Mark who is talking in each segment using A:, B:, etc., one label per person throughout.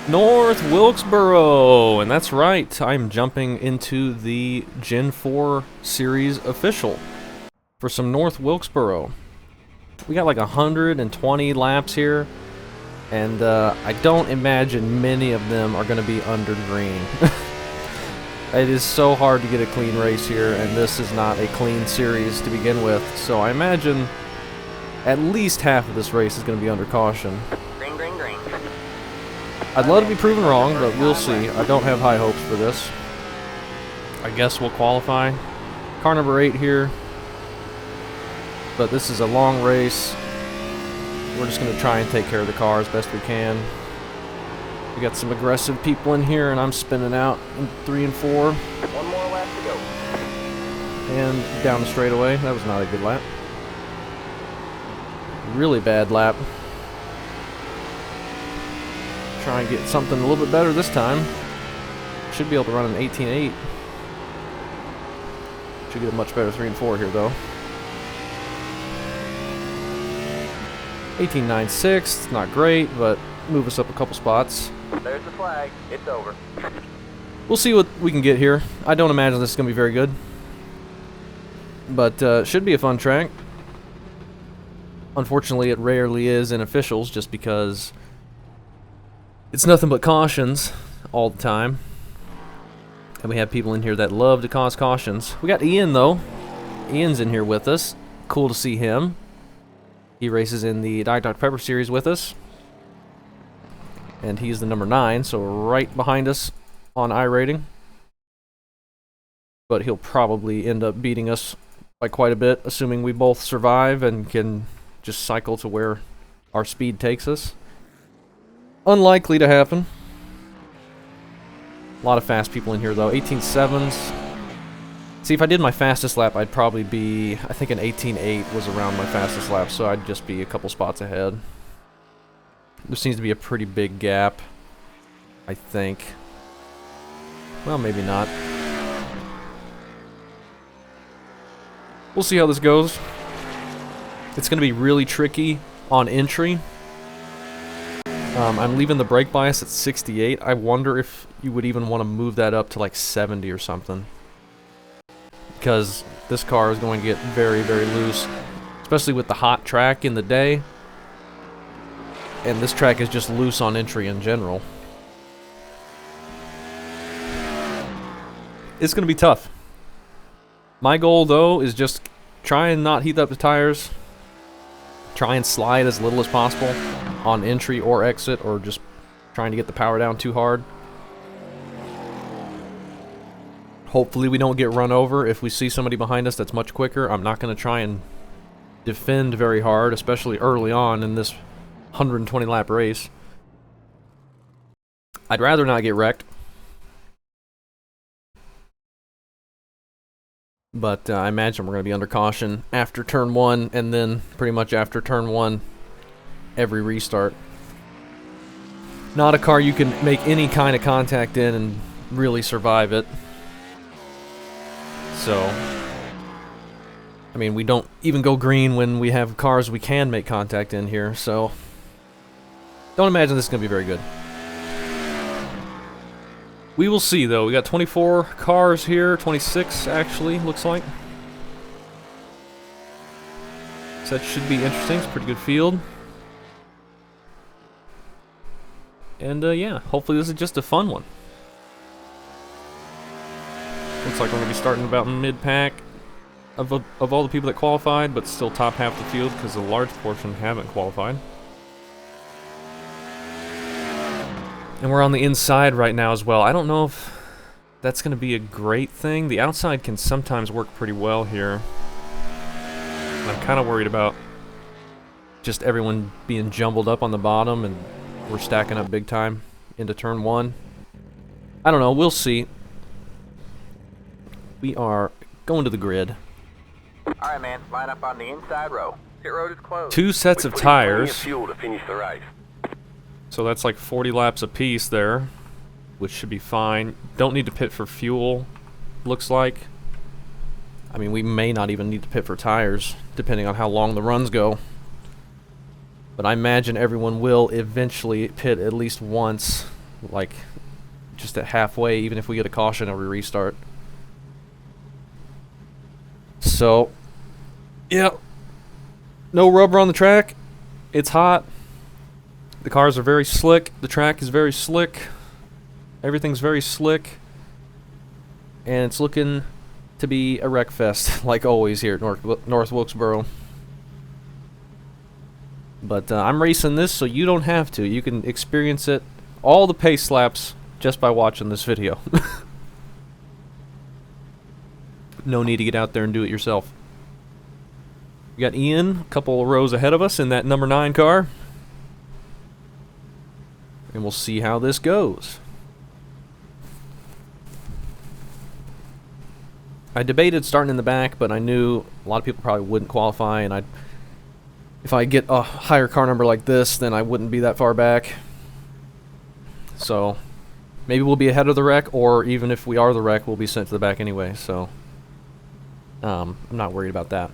A: North Wilkesboro, and that's right, I'm jumping into the Gen 4 Series official for some North Wilkesboro. We got like 120 laps here, and I don't imagine many of them are going to be under green. It is so hard to get a clean race here, and this is not a clean series to begin with, so I imagine at least half of this race is going to be under caution.
B: Green, green, green.
A: I'd love to be proven wrong, but we'll see. I don't have high hopes for this. I guess we'll qualify. Car number 8 here. But this is a long race. We're just going to try and take care of the car as best we can. We got some aggressive people in here, and I'm spinning out in 3 and 4.
B: One more lap to go.
A: And down the straightaway. That was not a good lap. Really bad lap. Try and get something a little bit better this time. Should be able to run an 18.8. Should get a much better 3 and 4 here, though. 18.96, not great, but move us up a couple spots.
B: There's the flag. It's over.
A: We'll see what we can get here. I don't imagine this is going to be very good. But should be a fun track. Unfortunately, it rarely is in officials just because it's nothing but cautions all the time. And we have people in here that love to cause cautions. We got Ian, though. Ian's in here with us. Cool to see him. He races in the Diet Dr. Pepper series with us. And he's the number 9, so right behind us on iRating. But he'll probably end up beating us by quite a bit, assuming we both survive and can just cycle to where our speed takes us. Unlikely to happen. A lot of fast people in here, though. 18.7s. See, if I did my fastest lap, I'd probably be... I think an 18.8 was around my fastest lap, so I'd just be a couple spots ahead. There seems to be a pretty big gap, I think. Well, maybe not. We'll see how this goes. It's going to be really tricky on entry. I'm leaving the brake bias at 68. I wonder if you would even want to move that up to like 70 or something. Because this car is going to get very, very loose. Especially with the hot track in the day. And this track is just loose on entry in general. It's going to be tough. My goal, though, is just try and not heat up the tires. Try and slide as little as possible on entry or exit, or just trying to get the power down too hard. Hopefully we don't get run over. If we see somebody behind us that's much quicker, I'm not going to try and defend very hard, especially early on in this 120 lap race. I'd rather not get wrecked. But I imagine we're going to be under caution after turn 1, and then pretty much after turn 1, every restart. Not a car you can make any kind of contact in and really survive it. So, I mean, we don't even go green when we have cars we can make contact in here, so don't imagine this is going to be very good. We will see, though. We got 24 cars here, 26 actually, looks like. So that should be interesting. It's a pretty good field. And yeah, hopefully this is just a fun one. Looks like we're going to be starting about mid-pack of all the people that qualified, but still top half the field because a large portion haven't qualified. And we're on the inside right now as well. I don't know if that's going to be a great thing. The outside can sometimes work pretty well here. And I'm kind of worried about just everyone being jumbled up on the bottom and we're stacking up big time into turn 1. I don't know. We'll see. We are going to the grid.
B: Alright, man. Line up on the inside row. Pit road is closed.
A: 2 sets of tires.
B: Fuel to finish the race.
A: So that's like 40 laps apiece there, which should be fine. Don't need to pit for fuel, looks like. I mean, we may not even need to pit for tires, depending on how long the runs go. But I imagine everyone will eventually pit at least once like just at halfway, even if we get a caution or we restart. So, yeah, no rubber on the track. It's hot. The cars are very slick. The track is very slick. Everything's very slick. And it's looking to be a wreck fest, like always here at North Wilkesboro. But I'm racing this so you don't have to. You can experience it, all the pace slaps, just by watching this video. No need to get out there and do it yourself. We got Ian a couple of rows ahead of us in that number 9 car. And we'll see how this goes. I debated starting in the back, but I knew a lot of people probably wouldn't qualify, and if I get a higher car number like this, then I wouldn't be that far back. So maybe we'll be ahead of the wreck, or even if we are the wreck, we'll be sent to the back anyway. So I'm not worried about that.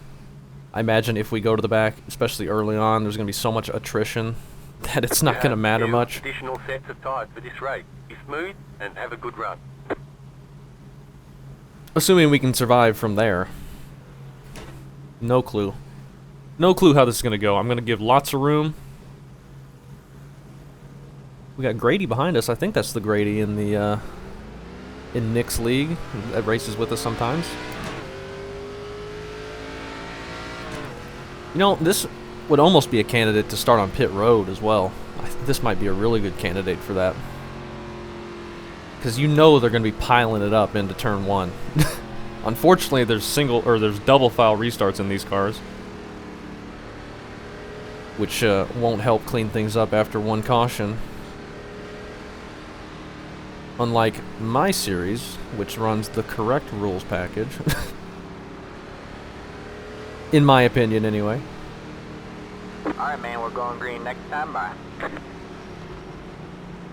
A: I imagine if we go to the back, especially early on, there's going to be so much attrition that it's not going to matter much.
B: Additional sets of tires for this race. Be smooth and have a good run.
A: Assuming we can survive from there. No clue. No clue how this is going to go. I'm going to give lots of room. We got Grady behind us. I think that's the Grady in the in Nick's league that races with us sometimes. You know, this would almost be a candidate to start on pit road as well. This might be a really good candidate for that. Because you know they're going to be piling it up into turn 1. Unfortunately, there's double file restarts in these cars, which won't help clean things up after one caution. Unlike my series, which runs the correct rules package. In my opinion, anyway.
B: Alright, man, we're going green next time. Bye.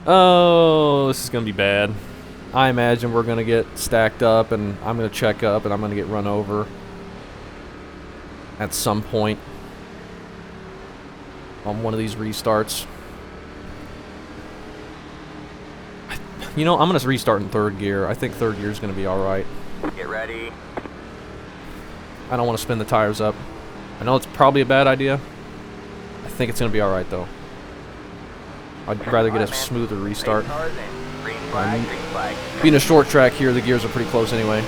A: Oh, this is going to be bad. I imagine we're going to get stacked up, and I'm going to check up, and I'm going to get run over at some point on one of these restarts. You know, I'm going to restart in 3rd gear. I think 3rd gear is going to be alright.
B: Get ready.
A: I don't want to spin the tires up. I know it's probably a bad idea. I think it's going to be alright, though. I'd rather get a smoother restart. Being a short track here, the gears are pretty close anyway.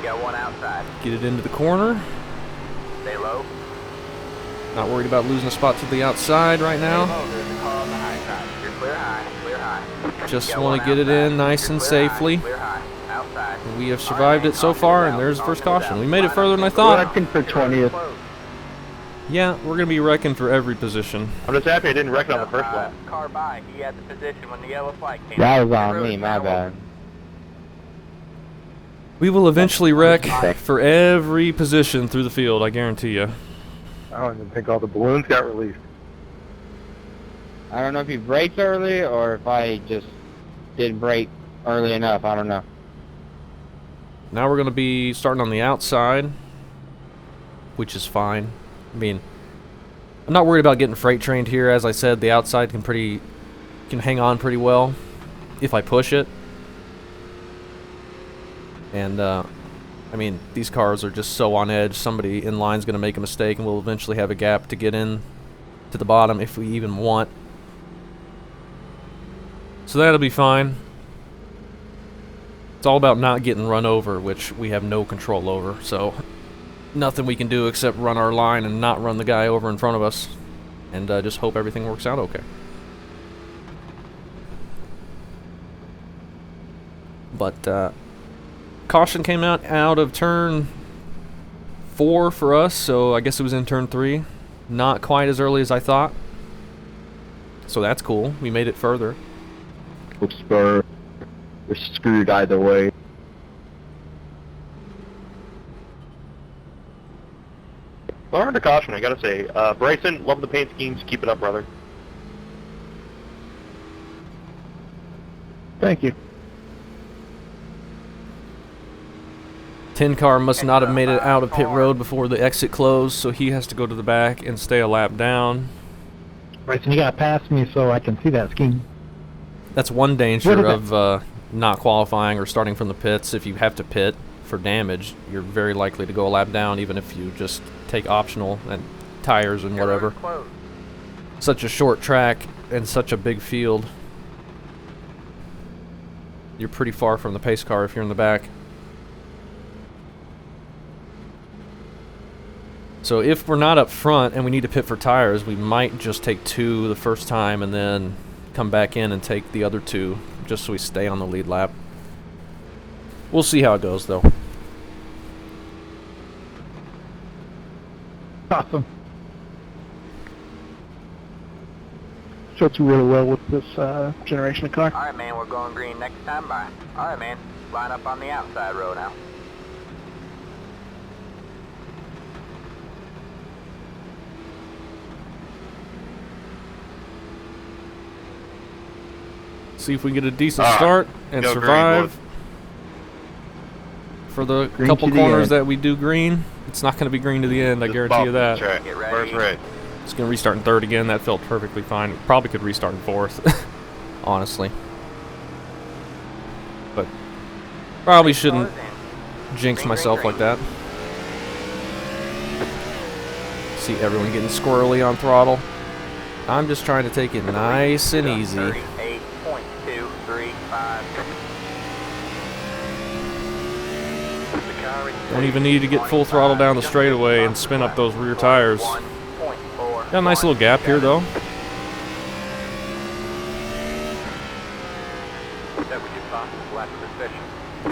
B: Got one outside.
A: Get it into the corner.
B: Stay low.
A: Not worried about losing a spot to the outside right now.
B: There's a car on the high side. You're clear high. Clear high.
A: Just want to get it in nice and safely.
B: Clear high. Outside.
A: We have survived it so far, and there's the first caution. We made it further than I thought.
C: Wrecking for 20th.
A: Yeah, we're going to be wrecking for every position.
C: I'm just happy I didn't wreck it on the first lap.
B: Car by. He had the position when the yellow flag came.
C: That was on me, my bad.
A: We will eventually wreck for every position through the field, I guarantee you.
C: I don't even think all the balloons got released.
D: I don't know if he braked early or if I just didn't brake early enough. I don't know.
A: Now we're going to be starting on the outside, which is fine. I mean, I'm not worried about getting freight trained here. As I said, the outside can hang on pretty well if I push it. And I mean, these cars are just so on edge. Somebody in line is going to make a mistake, and we'll eventually have a gap to get in to the bottom if we even want. So that'll be fine. It's all about not getting run over, which we have no control over. So nothing we can do except run our line and not run the guy over in front of us, and just hope everything works out okay. But caution came out of turn 4 for us, so I guess it was in turn 3. Not quite as early as I thought, so that's cool. We made it further.
C: Wilkesboro, we're screwed either way. Well, under caution, I gotta say. Bryson, love the paint schemes. Keep it up, brother. Thank you.
A: 10 car must not have made it out of pit road before the exit closed, so he has to go to the back and stay a lap down.
E: Bryson, you gotta pass me so I can see that scheme.
A: That's one
E: What
A: danger
E: is
A: of not qualifying or starting from the pits. If you have to pit for damage, you're very likely to go a lap down, even if you just take optional and tires and whatever.
B: Closed.
A: Such a short track and such a big field. You're pretty far from the pace car if you're in the back. So if we're not up front and we need to pit for tires, we might just take 2 the first time and then come back in and take the other 2 just so we stay on the lead lap. We'll see how it goes though.
E: Awesome. Fits really well with this generation of car.
B: Alright, man, we're going green next time by. Alright, man, line up on the outside row now.
A: See if we can get a decent
C: Alright.
A: start and
C: Go green,
A: survive
C: boys.
A: for the
E: Green
A: couple
E: to the
A: corners
E: end.
A: that we do green. It's not going to be green to the end, I
C: Just
A: guarantee
C: bump
A: you
C: the
A: that.
C: track.
B: Get ready.
C: First race.
A: It's going to restart in 3rd again. That felt perfectly fine. Probably could restart in 4th, honestly. But probably shouldn't jinx myself like that. See everyone getting squirrely on throttle. I'm just trying to take it nice and easy.
B: 38.235.
A: Don't even need to get full throttle down the straightaway and spin up those rear tires. Got a nice little gap here though.
B: That was your fastest lap of the session.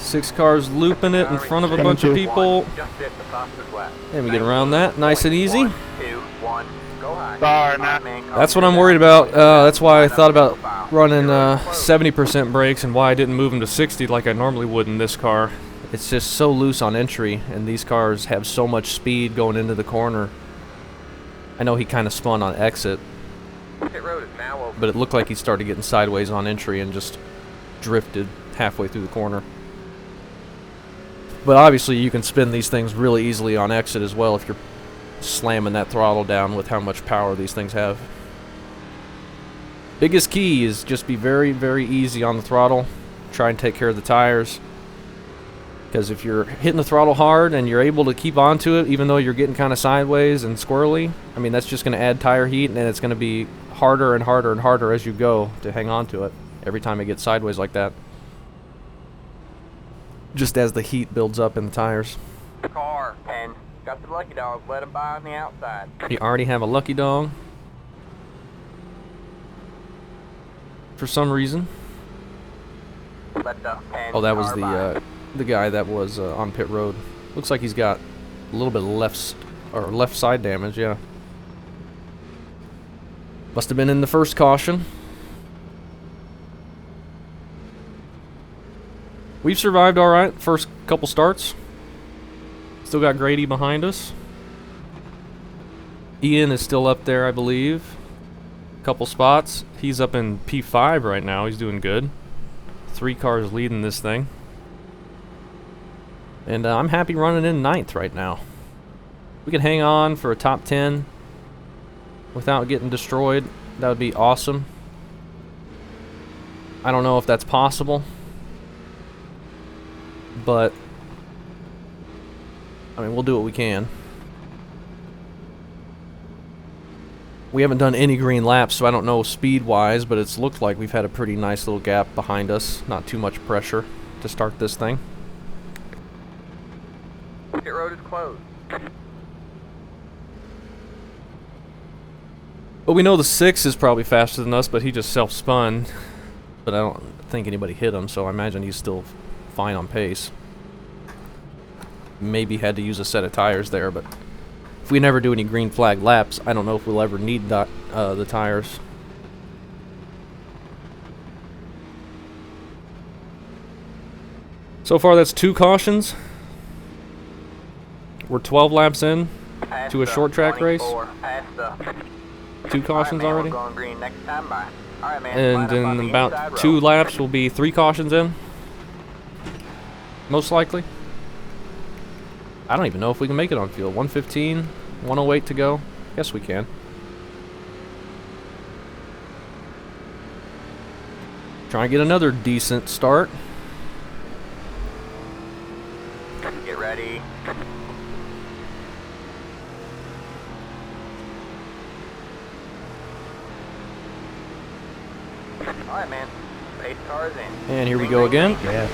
A: 6 cars looping it in front of a bunch of people.
B: Just hit the fastest lap.
A: And we get around that nice and easy.
B: 1, 2, 1, go high.
C: Sorry,
B: Alright,
C: Matt.
B: man,
A: That's what I'm worried about. That's why I thought about running 70% brakes and why I didn't move them to 60 like I normally would in this car. It's just so loose on entry, and these cars have so much speed going into the corner. I know he kind of spun on exit,
B: Pit road is now open.
A: but it looked like he started getting sideways on entry and just drifted halfway through the corner. But obviously you can spin these things really easily on exit as well if you're slamming that throttle down with how much power these things have. Biggest key is just be very, very easy on the throttle. Try and take care of the tires. Because if you're hitting the throttle hard and you're able to keep onto it, even though you're getting kind of sideways and squirrely, I mean, that's just going to add tire heat, and it's going to be harder and harder and harder as you go to hang on to it every time it gets sideways like that. Just as the heat builds up in the tires.
B: Car, and got the lucky dog, let him by on the outside.
A: You already have a lucky dog. For some reason.
B: Let the pen
A: Oh, that was
B: car by.
A: the guy that was on pit road. Looks like he's got a little bit of left side damage, yeah. Must have been in the first caution. We've survived all right. First couple starts. Still got Grady behind us. Ian is still up there, I believe. Couple spots. He's up in P5 right now. He's doing good. 3 cars leading this thing. And I'm happy running in 9th right now. We can hang on for a top 10 without getting destroyed. That would be awesome. I don't know if that's possible. But I mean, we'll do what we can. We haven't done any green laps, so I don't know speed-wise, but it's looked like we've had a pretty nice little gap behind us. Not too much pressure to start this thing.
B: Pit road is closed.
A: But we know the 6 is probably faster than us, but he just self-spun. But I don't think anybody hit him, so I imagine he's still fine on pace. Maybe had to use a set of tires there, but if we never do any green flag laps, I don't know if we'll ever need that, the tires. So far, that's 2 cautions. We're 12 laps in
B: Past
A: to a
B: the
A: short track race.
B: 24, past the
A: 2 cautions
B: Alright, man,
A: already.
B: we're going green next time by. Alright, man,
A: And
B: line up on
A: in
B: the
A: about
B: inside
A: 2
B: row.
A: laps, will be 3 cautions in. Most likely. I don't even know if we can make it on field. 115, 108 to go. Guess we can. Try and get another decent start.
B: Get ready. Alright, man. Pace car's in.
A: And here we go again.
E: Yeah.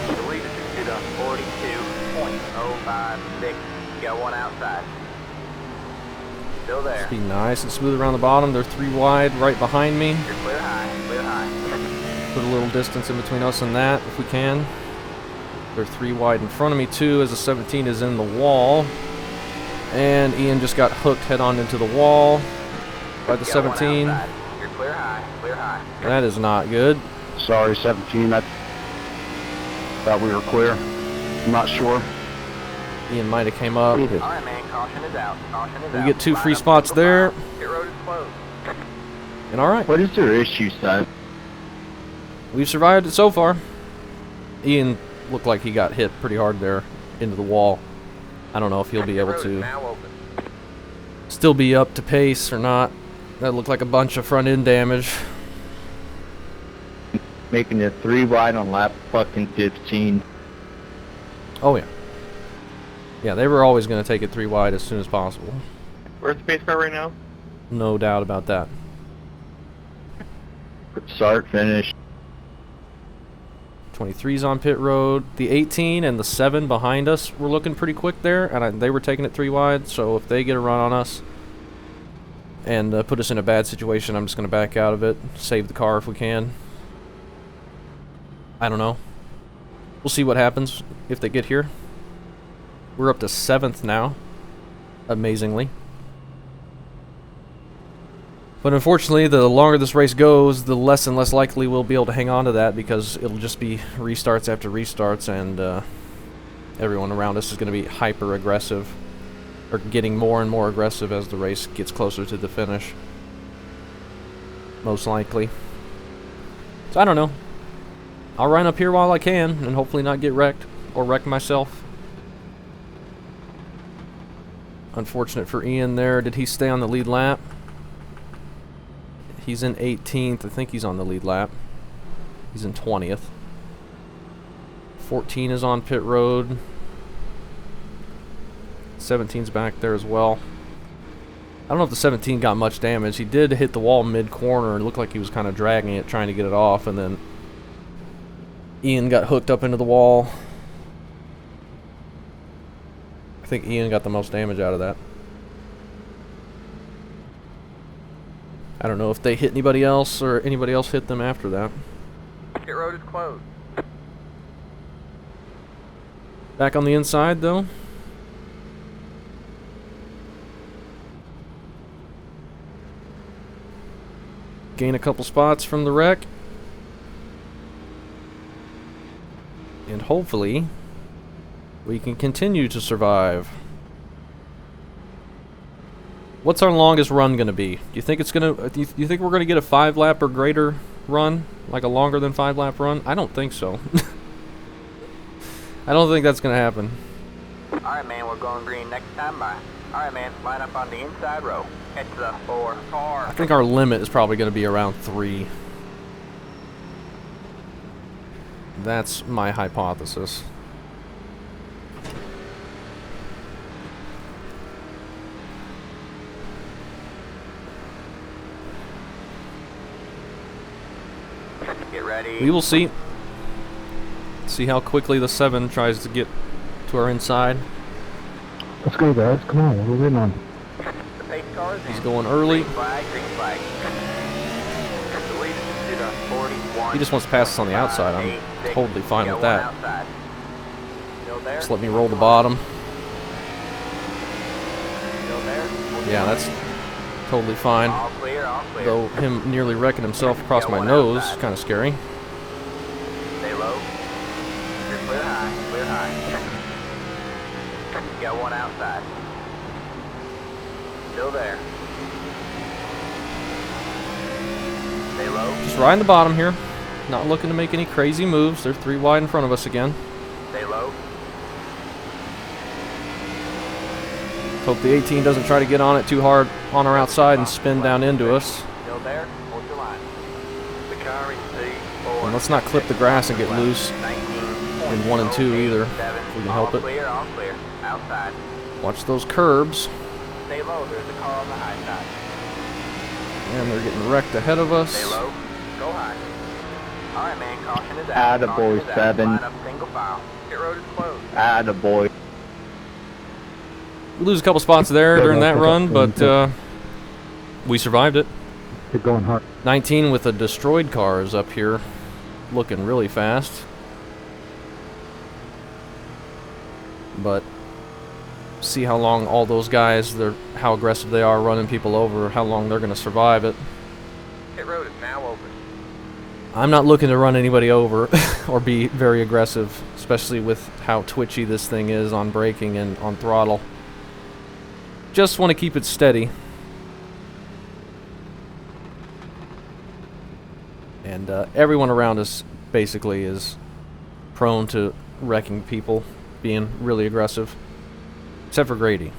B: The lead is to the 42.056. Got one outside. Still there.
A: Be nice and smooth around the bottom. They're 3 wide right behind me.
B: You're clear high, clear high.
A: Put a little distance in between us and that if we can. They're 3 wide in front of me too as the 17 is in the wall. And Ian just got hooked head on into the wall by the
B: Got
A: 17.
B: one outside. You're clear high, clear high.
A: That is not good.
F: Sorry, 17. I thought we were clear. I'm not sure.
A: Ian might have came up.
B: Alright, man. Caution is out. Caution is out.
A: We get 2
B: Line
A: free
B: up
A: spots
B: single
A: there.
B: file. Pit road is closed.
A: And alright,
F: What is their issue, son?
A: we've survived it so far. Ian looked like he got hit pretty hard there into the wall. I don't know if he'll be
B: Pit
A: able
B: road is
A: to
B: now open.
A: still be up to pace or not. That looked like a bunch of front end damage.
F: Making it 3 wide on lap fucking 15.
A: Oh yeah. Yeah, they were always going to take it 3 wide as soon as possible.
C: Where's the pace car right now?
A: No doubt about that.
F: Start, finish.
A: 23's on pit road. The 18 and the 7 behind us were looking pretty quick there, and they were taking it 3 wide, so if they get a run on us and put us in a bad situation, I'm just going to back out of it, save the car if we can. I don't know. We'll see what happens if they get here. We're up to 7th now, amazingly. But unfortunately, the longer this race goes, the less and less likely we'll be able to hang on to that because it'll just be restarts after restarts, and everyone around us is going to be hyper aggressive, or getting more and more aggressive as the race gets closer to the finish. Most likely. So I don't know. I'll run up here while I can and hopefully not get wrecked or wreck myself. Unfortunate for Ian there. Did he stay on the lead lap? He's in 18th. I think he's on the lead lap. He's in 20th. 14 is on pit road. 17's back there as well. I don't know if the 17 got much damage. He did hit the wall mid-corner. It looked like he was kind of dragging it, trying to get it off, and then Ian got hooked up into the wall. I think Ian got the most damage out of that. I don't know if they hit anybody else or anybody else hit them after that.
B: Pit road is closed.
A: Back on the inside, though. Gain a couple spots from the wreck. And hopefully, we can continue to survive. What's our longest run going to be? Do you think it's going to... Do you think we're going to get a 5-lap or greater run? Like a longer than 5-lap run? I don't think so. I don't think that's going to happen.
B: Alright, man, we're going green next time by. Alright, man, line up on the inside row. Head to the 4 car.
A: I think our limit is probably going to be around 3. That's my hypothesis.
B: Get ready.
A: We will see. See how quickly the 7 tries to get to our inside.
E: Let's go, guys. Come on, we're waiting on.
B: The pace car is in.
A: He's going early.
B: Green flag, green flag. The lead is to the 41.
A: He just wants to pass us on the outside. I'm totally fine with that.
B: Still there?
A: Just let me roll the bottom.
B: Still there?
A: Yeah, that's totally fine.
B: All clear, all clear.
A: Though him nearly wrecking himself across my nose is kind of scary.
B: Stay low. You're clear high, clear high. You got one outside. Still there. Stay low.
A: Just riding the bottom here. Not looking to make any crazy moves. They're 3 wide in front of us again.
B: Stay low.
A: Hope the 18 doesn't try to get on it too hard on our outside and spin down into us.
B: Still there? Hold your line. The
A: And let's not clip the grass and get loose in 1 and 2 either, if we can help it.
B: Clear, all clear. Outside.
A: Watch those curbs.
B: Stay low, there's a car on the high side.
A: And they're getting wrecked ahead of us.
B: Stay low, go high. Alright man, caution is out.
D: Attaboy, 7.
B: Line up single file. Pit road is closed.
D: Attaboy.
A: We lose a couple spots there during that run, but we survived it.
F: Keep going hard.
A: 19 with a destroyed car is up here, looking really fast. But see how long all those guys, how aggressive they are running people over, how long they're going to survive it.
B: Pit road is now open.
A: I'm not looking to run anybody over or be very aggressive, especially with how twitchy this thing is on braking and on throttle. Just want to keep it steady. And everyone around us basically is prone to wrecking people, being really aggressive, except for Grady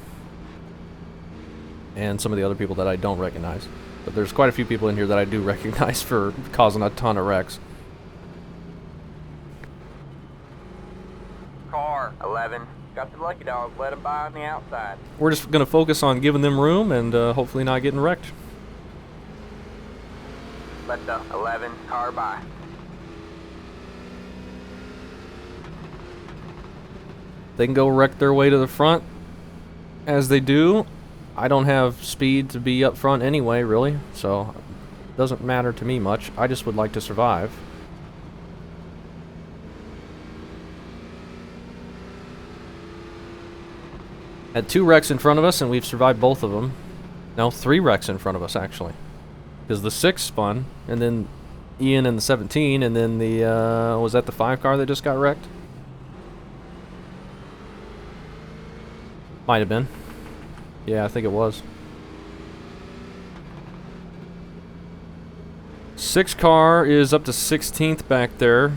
A: and some of the other people that I don't recognize. But there's quite a few people in here that I do recognize for causing a ton of wrecks.
B: Car 11. Got the lucky dogs. Let them by on the outside.
A: We're just going to focus on giving them room and hopefully not getting wrecked.
B: Let the 11 car by.
A: They can go wreck their way to the front as they do. I don't have speed to be up front anyway, really, so it doesn't matter to me much. I just would like to survive. Had 2 wrecks in front of us, and we've survived both of them. No, 3 wrecks in front of us, actually. Because the 6 spun, and then Ian and the 17, and then the, was that the 5 car that just got wrecked? Might have been. Yeah, I think it was. 6 car is up to 16th back there.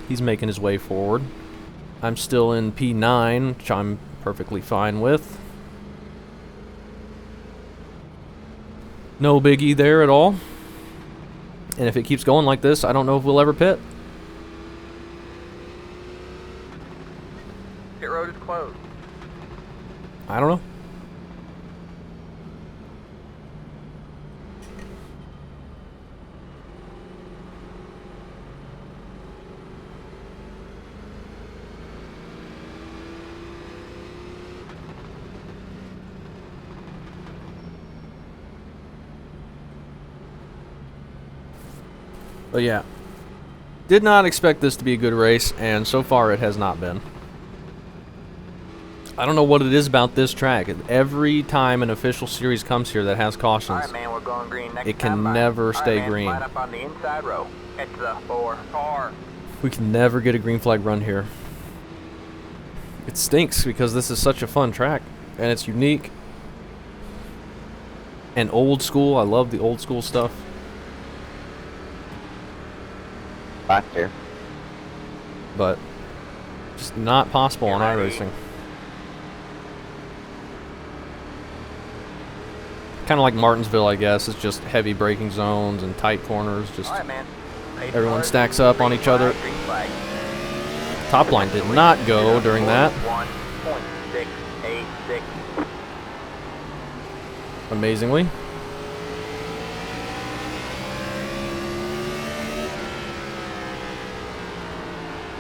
A: He's making his way forward. I'm still in P9, which I'm perfectly fine with. No biggie there at all. And if it keeps going like this, I don't know if we'll ever pit.
B: Pit road is closed.
A: I don't know. But yeah, did not expect this to be a good race, and so far it has not been. I don't know what it is about this track. Every time an official series comes here that has cautions,
B: Alright man, we're going green next
A: it can
B: time by.
A: never stay
B: man,
A: green.
B: Line up on the inside row. It's the 4 car.
A: We can never get a green flag run here. It stinks because this is such a fun track, and it's unique and old school. I love the old school stuff.
D: Back there.
A: But just not possible on iRacing. Kind of like Martinsville, I guess. It's just heavy braking zones and tight corners. Just
B: Alright man.
A: everyone stacks up on each other.
B: Green flag.
A: Top line did not go during that.
B: 1.686.
A: Amazingly.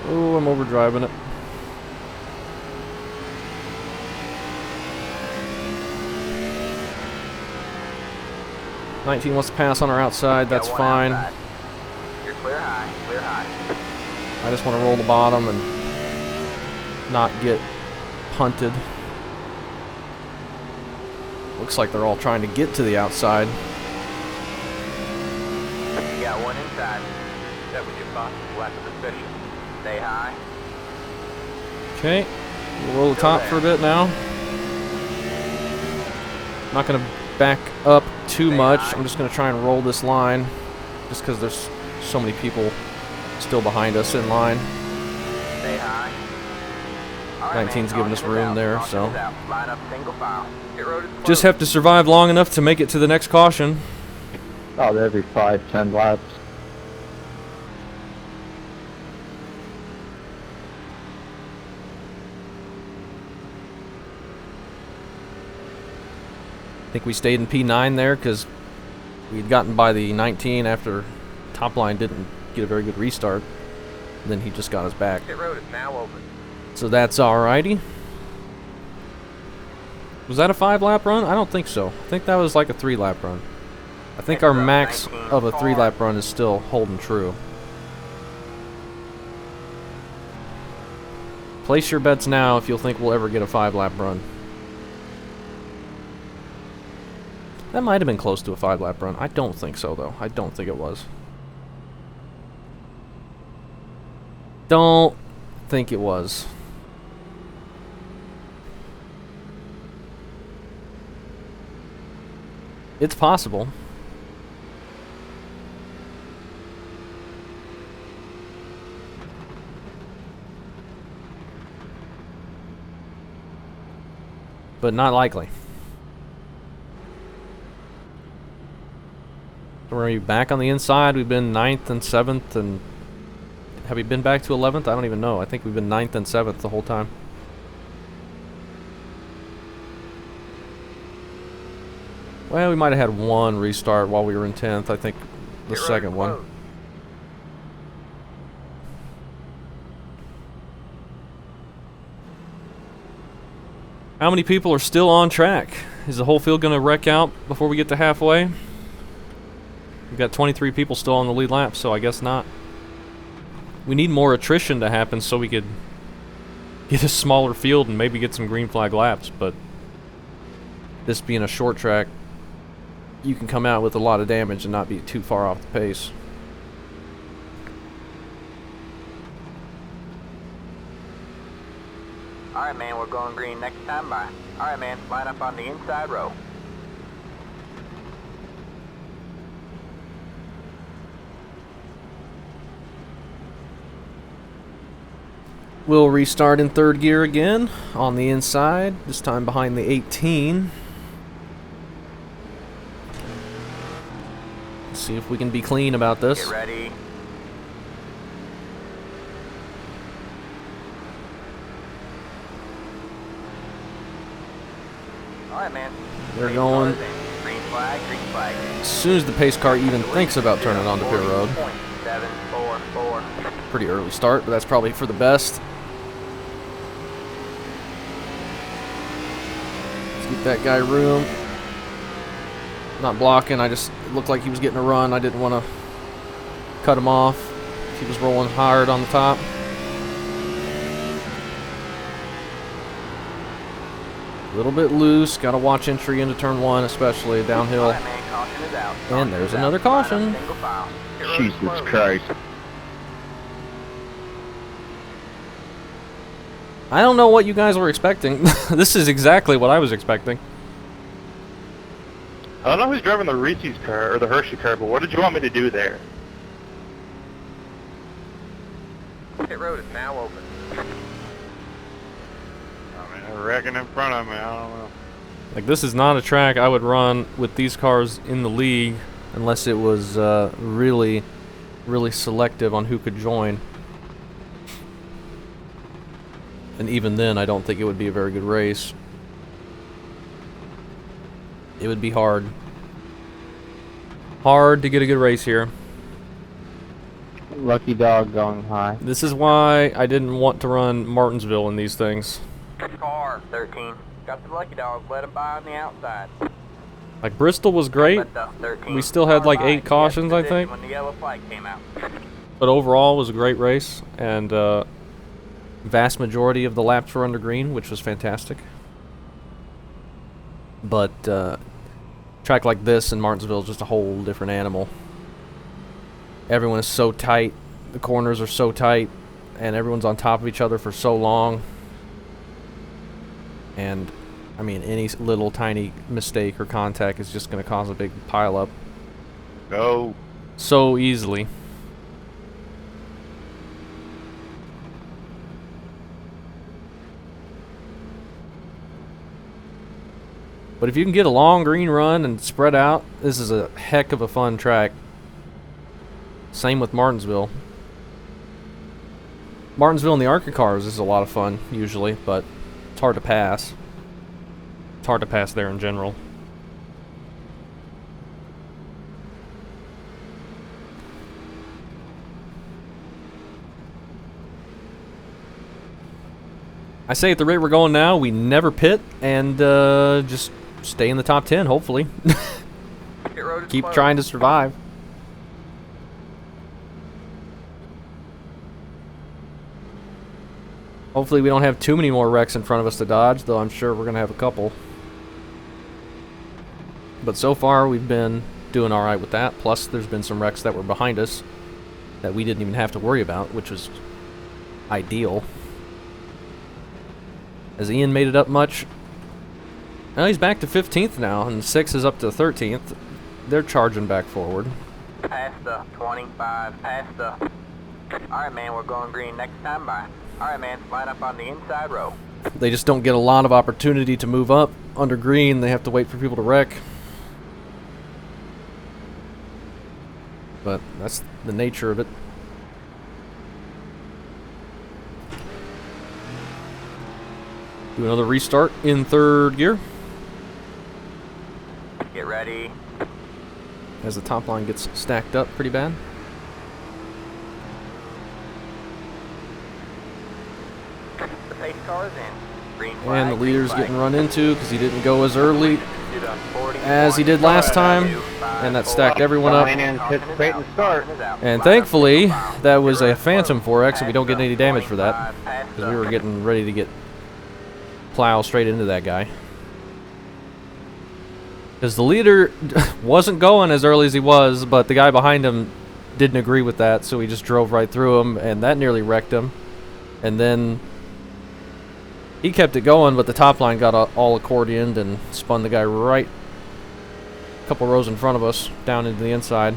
A: Oh, I'm overdriving it. '19 wants to pass on our outside. That's
B: Got one
A: fine.
B: outside. You're clear high, clear high.
A: I just want to roll the bottom and not get punted. Looks like they're all trying to get to the outside.
B: You got one inside. That was your possible lack of suspicion. Stay high.
A: Okay, we'll roll the top for a bit now. Not going to back up too much. I'm just going to try and roll this line just because there's so many people still behind us in line.
B: Stay high.
A: 19's giving us room there, so
B: Line up single file. Pit road is
A: just
B: closed.
A: have to survive long enough to make it to the next caution.
F: About every 5-10 laps.
A: I think we stayed in P9 there because we'd gotten by the 19 after top line didn't get a very good restart. And then he just got us back.
B: Pit road is now open.
A: So that's alrighty. Was that a 5-lap run? I don't think so. I think that was like a 3-lap run. I think our max of a 3-lap run is still holding true. Place your bets now if you'll think we'll ever get a 5-lap run. That might have been close to a 5-lap run. I don't think so, though. I don't think it was. Don't think it was. It's possible. But not likely. So we're back on the inside. We've been 9th and 7th, and have we been back to 11th? I don't even know. I think we've been 9th and 7th the whole time. Well, we might have had one restart while we were in 10th. I think the second one. How many people are still on track? Is the whole field going to wreck out before we get to halfway? We've got 23 people still on the lead lap, so I guess not. We need more attrition to happen so we could get a smaller field and maybe get some green flag laps, but this being a short track, you can come out with a lot of damage and not be too far off the pace.
B: Alright, man, we're going green next time by. Alright, man, line up on the inside row.
A: We'll restart in 3rd gear again on the inside, this time behind the 18. Let's see if we can be clean about this.
B: Get ready. Alright, man.
A: They're going.
B: Green flag, green flag.
A: As soon as the pace car even thinks about turning onto pit road.
B: 744.
A: Pretty early start, but that's probably for the best. Let's get that guy room. Not blocking, I just it looked like he was getting a run. I didn't want to cut him off. He was rolling hard on the top. A little bit loose, gotta watch entry into turn 1, especially downhill.
B: Alright, man, caution is out.
A: And there's another caution.
B: Single file. Pit road is
F: Jesus
B: closed.
F: Christ.
A: I don't know what you guys were expecting. This is exactly what I was expecting.
C: I don't know who's driving the Reese's car or the Hershey car, but what did you want me to do there?
B: Pit road is now open.
C: I mean, they're wrecking in front of me. I don't know.
A: Like, this is not a track I would run with these cars in the league unless it was really, really selective on who could join. And even then, I don't think it would be a very good race. It would be hard. Hard to get a good race here.
D: Lucky dog going high.
A: This is why I didn't want to run Martinsville in these things.
B: Car 13. Got the lucky dog. Let him by on the outside.
A: Like, Bristol was great,
B: Let the 13
A: we still had like
B: car by.
A: 8 cautions,
B: He
A: I
B: had
A: think.
B: When the yellow flag came out.
A: But overall, it was a great race, and vast majority of the laps were under green, which was fantastic. But track like this in Martinsville is just a whole different animal. Everyone is so tight, the corners are so tight, and everyone's on top of each other for so long. And, I mean, any little tiny mistake or contact is just going to cause a big pileup
C: Go.
A: so easily. But if you can get a long green run and spread out, this is a heck of a fun track. Same with Martinsville. Martinsville and the ARCA cars is a lot of fun, usually, but it's hard to pass. It's hard to pass there in general. I say at the rate we're going now, we never pit and just stay in the top 10, hopefully. Keep trying to survive. Hopefully we don't have too many more wrecks in front of us to dodge, though I'm sure we're going to have a couple. But so far we've been doing alright with that, plus there's been some wrecks that were behind us that we didn't even have to worry about, which was ideal. Has Ian made it up much? Well, he's back to 15th now, and 6 is up to 13th. They're charging back forward.
B: Past the 25, past the... Alright, man, we're going green next time by. Alright, man, line up on the inside row.
A: They just don't get a lot of opportunity to move up. Under green, they have to wait for people to wreck. But that's the nature of it. Do another restart in 3rd gear.
B: Get ready.
A: As the top line gets stacked up pretty bad.
B: The pace car is in. Green flag,
A: And the
B: green
A: leader's
B: flag.
A: getting run into because he didn't go as early as he did last time. And that stacked everyone up.
D: Fine, anticipate the start.
A: And thankfully, that was a Phantom 4X, so we don't get any damage for that. Because we were getting ready to get plow straight into that guy. Because the leader wasn't going as early as he was, but the guy behind him didn't agree with that, so he just drove right through him, and that nearly wrecked him. And then he kept it going, but the top line got all accordioned and spun the guy right a couple rows in front of us down into the inside.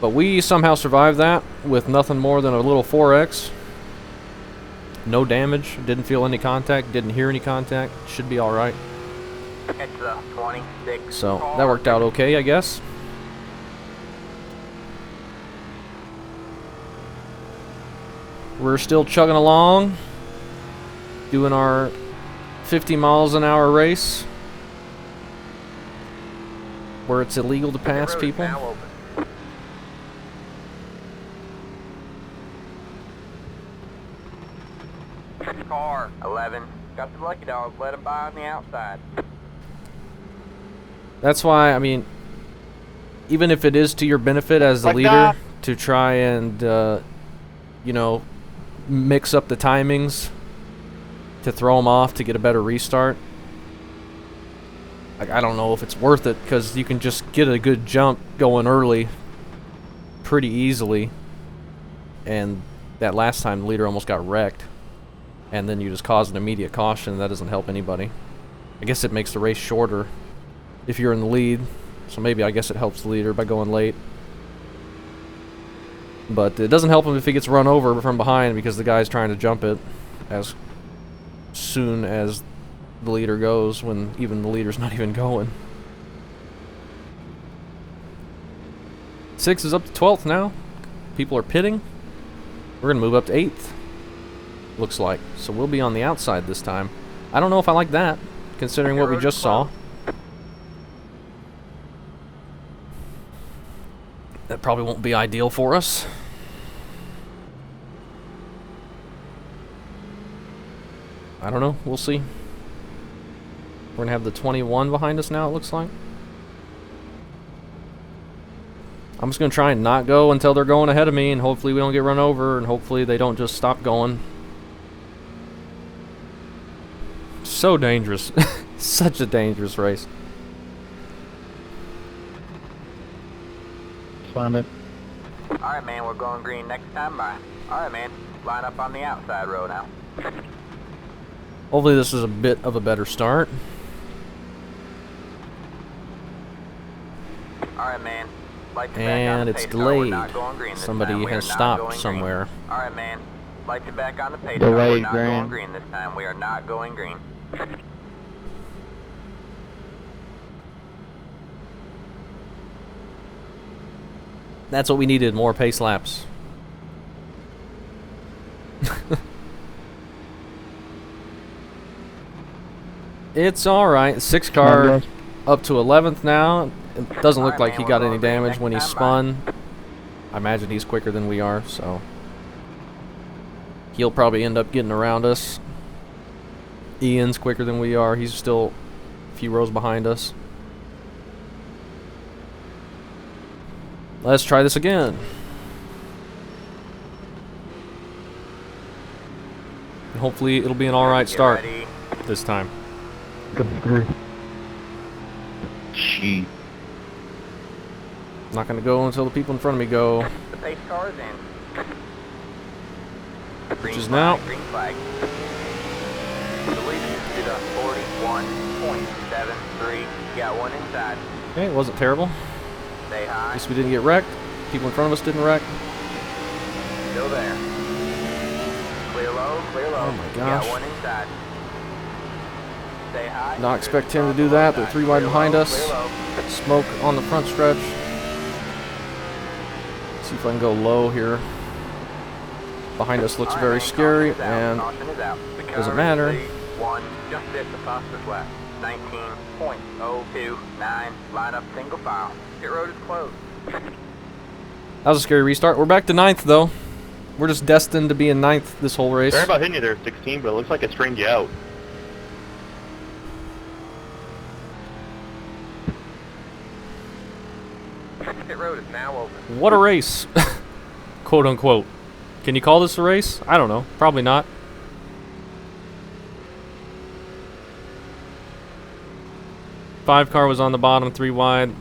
A: But we somehow survived that with nothing more than a little 4X. No damage, didn't feel any contact, didn't hear any contact, should be alright.
B: It's the 26.
A: So that worked out okay, I guess. We're still chugging along, doing our 50 miles an hour race, where it's illegal to pass people.
B: Car 11. Got the lucky dog. Let him by on the outside.
A: That's why, I mean, even if it is to your benefit as the leader to try and, you know, mix up the timings to throw them off to get a better restart, like, I don't know if it's worth it, because you can just get a good jump going early pretty easily. And that last time the leader almost got wrecked. And then you just cause an immediate caution. That doesn't help anybody. I guess it makes the race shorter if you're in the lead. So maybe I guess it helps the leader by going late. But it doesn't help him if he gets run over from behind because the guy's trying to jump it as soon as the leader goes, when even the leader's not even going. 6 is up to 12th now. People are pitting. We're going to move up to 8th. Looks like. So we'll be on the outside this time. I don't know if I like that, considering what we just saw. That probably won't be ideal for us. I don't know. We'll see. We're going to have the 21 behind us now, it looks like. I'm just going to try and not go until they're going ahead of me, and hopefully we don't get run over, and hopefully they don't just stop going. So dangerous. Such a dangerous race.
E: Find it.
B: Alright, man, we're going green next time by. Alright, man, line up on the outside row now.
A: Hopefully this is a bit of a better start.
B: Alright, man. Light you back on
A: And
B: the
A: it's
B: pace car. We're
A: delayed.
B: not going green this
A: Somebody
B: time. We are
A: has
B: not
A: stopped
B: going
A: somewhere.
B: Green. Alright, man. Light you back on the pace car. We're
D: Delayed
B: not
D: green.
B: going green this time. We are not going green.
A: That's what we needed, more pace laps. It's alright. 6 car up to 11th now. It doesn't look like he got any damage when he spun. I imagine he's quicker than we are, so he'll probably end up getting around us. Ian's quicker than we are. He's still a few rows behind us. Let's try this again. And hopefully it'll be an alright start this time.
C: Sheet.
A: Not gonna go until the people in front of me go.
B: The pace car is in.
A: Which is now.
B: Green flag. The lead is at 41.73. Got one inside.
A: Okay, it wasn't terrible.
B: Stay
A: At
B: high.
A: least we didn't get wrecked. People in front of us didn't wreck.
B: Still there. Clear low, clear low.
A: Oh my gosh.
B: Got one inside. Stay high.
A: Not expect him to do that. They're 3 wide behind us.
B: Clear low.
A: Smoke on the front stretch. See if I can go low here. Behind us looks very scary, and doesn't matter.
B: One just hit the fastest lap. 19.029. Line up single file. Pit road is closed.
A: That was a scary restart. We're back to 9th, though. We're just destined to be in 9th this whole race.
C: Sorry about hitting you there, 16, but it looks like it strained you out.
B: Pit road is now open.
A: What a race. Quote unquote. Can you call this a race? I don't know. Probably not. Five car was on the bottom, 3 wide.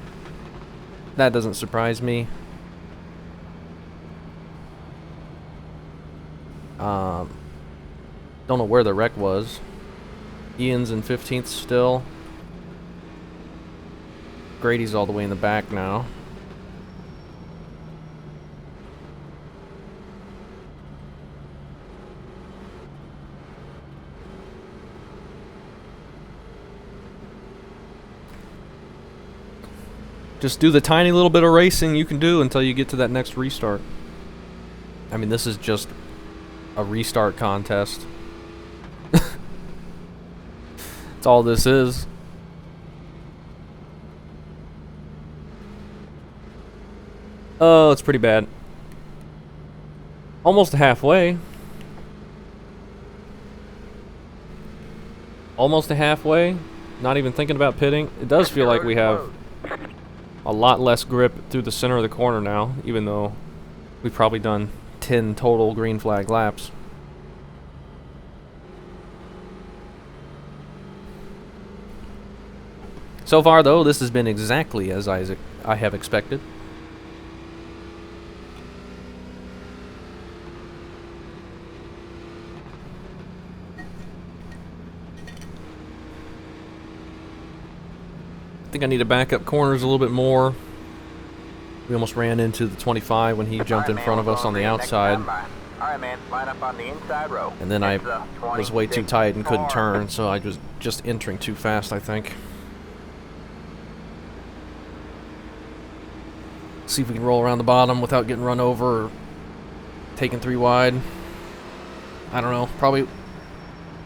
A: That doesn't surprise me. Don't know where the wreck was. Ian's in 15th still. Grady's all the way in the back now. Just do the tiny little bit of racing you can do until you get to that next restart. I mean, this is just a restart contest. That's all this is. Oh, it's pretty bad. Almost halfway. Almost halfway. Not even thinking about pitting. It does feel like we have a lot less grip through the center of the corner now, even though we've probably done 10 total green flag laps. So far, though, this has been exactly as I have expected. I think I need to back up corners a little bit more. We almost ran into the 25 when he jumped in front of us on the outside.
B: Alright, man, line up on the inside row.
A: And then I was way too tight and couldn't turn, so I was just entering too fast, I think. See if we can roll around the bottom without getting run over or taking 3 wide. I don't know. Probably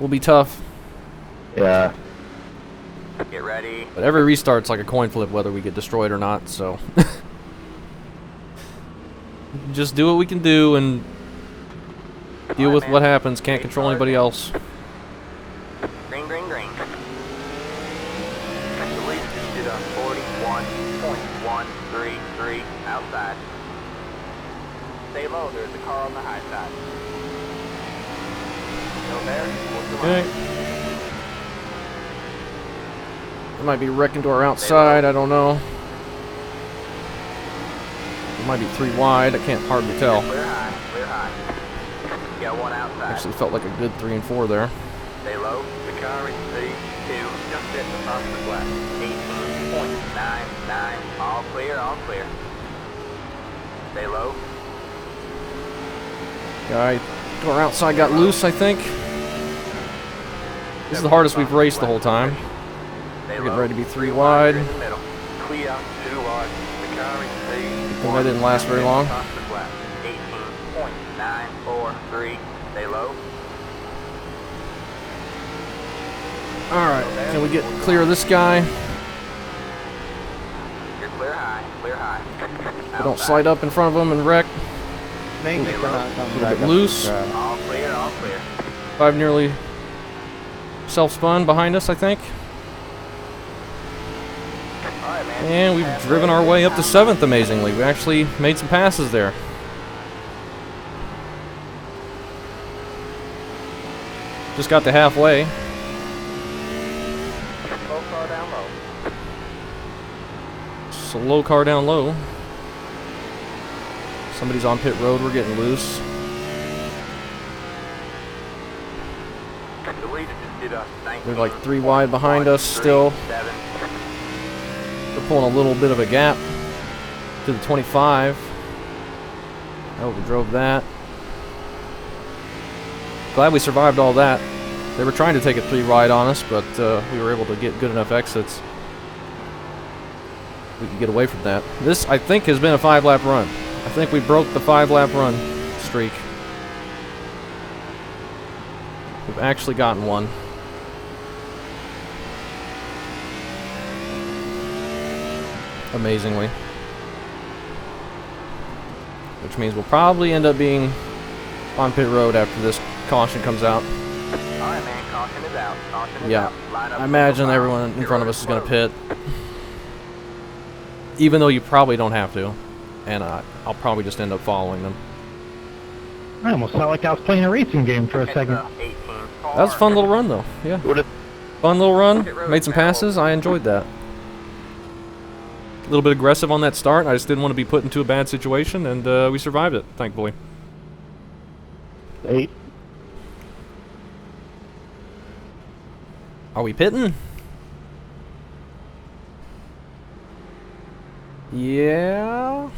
A: will be tough.
C: Yeah.
B: Get ready.
A: But every restart's like a coin flip whether we get destroyed or not, so. Just do what we can do and deal with what happens. Can't control anybody else.
B: Green, green, green. The lead is on 41.133 outside. Stay low, there's a car on the high side. Still there?
A: Okay. It might be wrecking to our outside, I don't know. It might be 3 wide, I can't hardly tell.
B: Clear high, clear high. Got one outside.
A: Actually felt like a good 3 and 4 there.
B: Stay low. The car is C2. Just hit the fastest lap. 18.99. All clear, all clear. Stay low.
A: Guy to our outside got loose, I think. This is the hardest we've raced the whole time.
B: Stay
A: We're getting
B: low.
A: ready to be 3 wide.
B: In the middle. Clear, 2 wide. The car is
A: Well, that didn't last very long.
B: 18.943. Stay low.
A: Alright, can we get clear of this guy?
B: You're clear high. Clear high.
A: We don't slide up in front of him and wreck.
D: Maybe they're not coming back
A: bit
D: up
A: loose.
D: the track.
B: All clear. All clear.
A: 5 nearly self-spun behind us, I think.
B: Alright, man.
A: And we've driven our way up to 7th, amazingly. We actually made some passes there. Just got to halfway.
B: Slow car down low.
A: Slow car down low. Somebody's on pit road, we're getting loose.
B: The leader just did a
A: They're like 3 wide behind us still.
B: 7.
A: We're pulling a little bit of a gap to the 25. I overdrove that. Glad we survived all that. They were trying to take a 3 wide on us, but we were able to get good enough exits. We can get away from that. This, I think, has been a 5-lap run. I think we broke the 5-lap run streak. We've actually gotten one. Amazingly. Which means we'll probably end up being on pit road after this caution comes out.
B: Alright, man. Caution is out. Caution is
A: Yeah.
B: out. Line up
A: I imagine
B: for
A: everyone in front of us is going to
B: slow.
A: pit. Even though you probably don't have to. And I'll probably just end up following them.
E: I almost felt like I was playing a racing game for a second.
B: 18.
A: That was a fun little run, though. Yeah.
C: What if
A: Fun little run. Made some passes. I enjoyed that. A little bit aggressive on that start. I just didn't want to be put into a bad situation, and we survived it, thankfully.
E: 8.
A: Are we pitting? Yeah.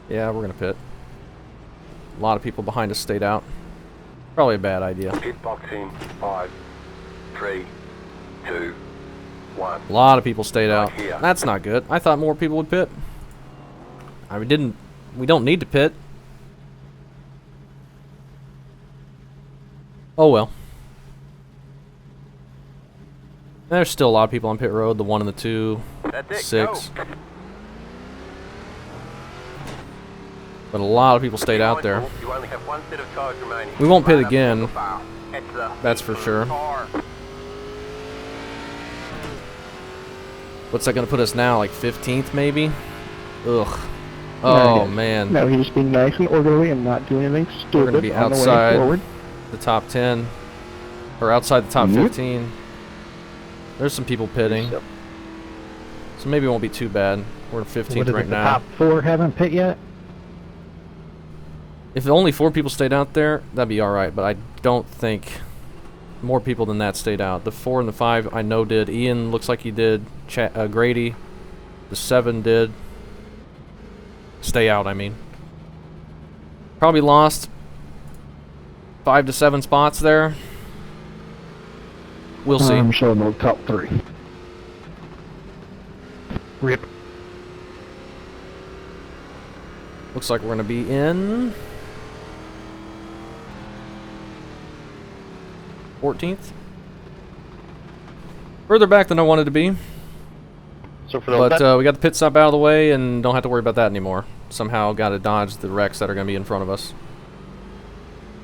A: Yeah, we're gonna pit. A lot of people behind us stayed out. Probably a bad idea.
G: Pit box in 5, 3, 2, 1.
A: A lot of people stayed out.
G: Right here.
A: That's not good. I thought more people would pit. We don't need to pit. Oh well. There's still a lot of people on pit road, the 1 and the 2,
B: That's it.
A: 6.
B: Go.
A: But a lot of people stayed out there.
G: You only have 1 set of tires remaining.
A: We won't pit
B: Line up
A: again.
B: single file. It's the
A: That's for
B: 18
A: sure.
B: car.
A: What's that gonna put us now? Like 15th maybe? Ugh. Oh man.
E: No, he's just being nice and orderly and not doing anything stupid.
A: We're gonna be
E: on the way
A: outside
E: forward.
A: the top 10. Or outside the top
E: Yep.
A: 15. There's some people pitting. So maybe it won't be too bad. We're in 15th
E: What is
A: right
E: it, the
A: now.
E: top 4 haven't pit yet?
A: If only 4 people stayed out there, that'd be alright, but I don't think more people than that stayed out. The 4 and the 5 I know did. Ian looks like he did. Grady, the 7 did. Stay out, I mean. Probably lost 5 to 7 spots there. We'll see.
E: I'm showing the top 3. Rip.
A: Looks like we're going to be in 14th. Further back than I wanted to be.
C: so for the
A: But we got the pit stop out of the way and don't have to worry about that anymore. Somehow got to dodge the wrecks that are going to be in front of us.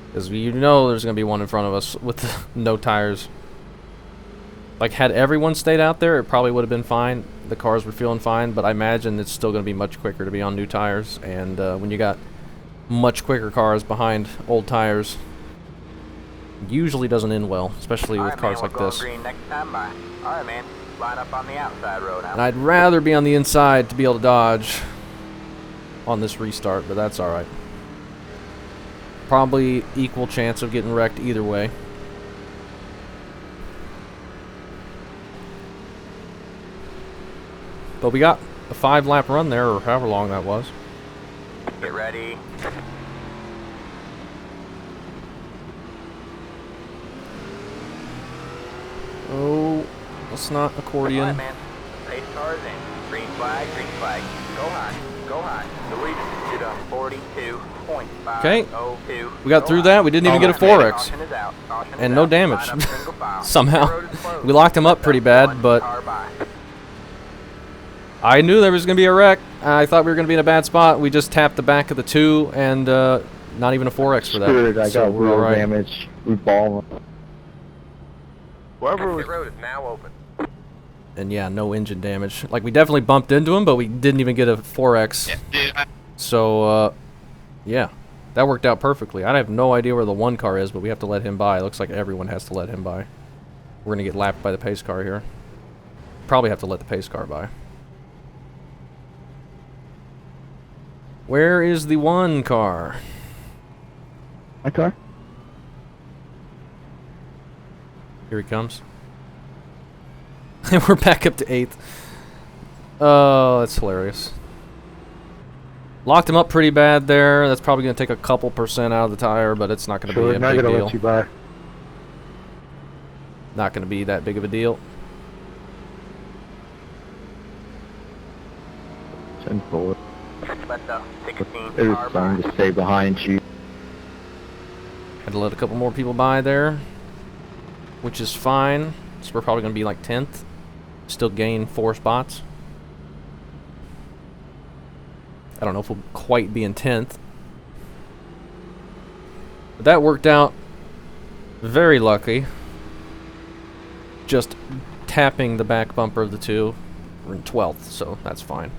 A: Because you know there's going to be one in front of us with no tires. Like, had everyone stayed out there, it probably would have been fine. The cars were feeling fine, but I imagine it's still going to be much quicker to be on new tires. And when you got much quicker cars behind old tires, usually doesn't end well, especially with
B: Alright,
A: cars
B: man,
A: like
B: we're going
A: this.
B: green next time by. Alright, man. Line up on the outside road now.
A: And I'd rather be on the inside to be able to dodge on this restart, but that's alright. Probably equal chance of getting wrecked either way. But we got a 5-lap run there, or however long that was.
B: Get ready.
A: Oh, let's not accordion.
B: Alright, man. Pace cars in. Green flag, green flag. Go high. Go high. The lead is 42.502.
A: Okay. We got through that. We didn't even get a 4X.
B: Caution is out. Caution is
A: And no
B: out.
A: damage.
B: Line up single file.
A: Somehow.
B: The road is closed.
A: We locked him up pretty bad, but
B: Car by.
A: I knew there was going to be a wreck. I thought we were going to be in a bad spot. We just tapped the back of the 2 and not even a 4X for that.
F: Screw it, I
A: So
F: got
A: we're
F: wheel
A: all right.
F: damage. We ball.
C: Whoever was
G: Exit road is now open.
A: And yeah, no engine damage. Like, we definitely bumped into him, but we didn't even get a 4X. So, yeah, that worked out perfectly. I have no idea where the 1 car is, but we have to let him by. It looks like everyone has to let him by. We're going to get lapped by the pace car here. Probably have to let the pace car by. Where is the 1 car?
E: My car?
A: Here he comes. And we're back up to 8th. Oh, that's hilarious. Locked him up pretty bad there. That's probably going to take a couple percent out of the tire, but it's not going to be
F: Sure,
A: a
F: not
A: big
F: gonna
A: deal.
F: let you by.
A: Not going to be that big of a deal.
F: 10-4.
B: Let the 16
F: It was
B: car
F: time
B: by.
F: to stay behind you.
A: Had to let a couple more people by there, which is fine. So we're probably going to be like 10th. Still gain 4 spots. I don't know if we'll quite be in 10th. But that worked out very lucky. Just tapping the back bumper of the 2. We're in 12th, so that's fine.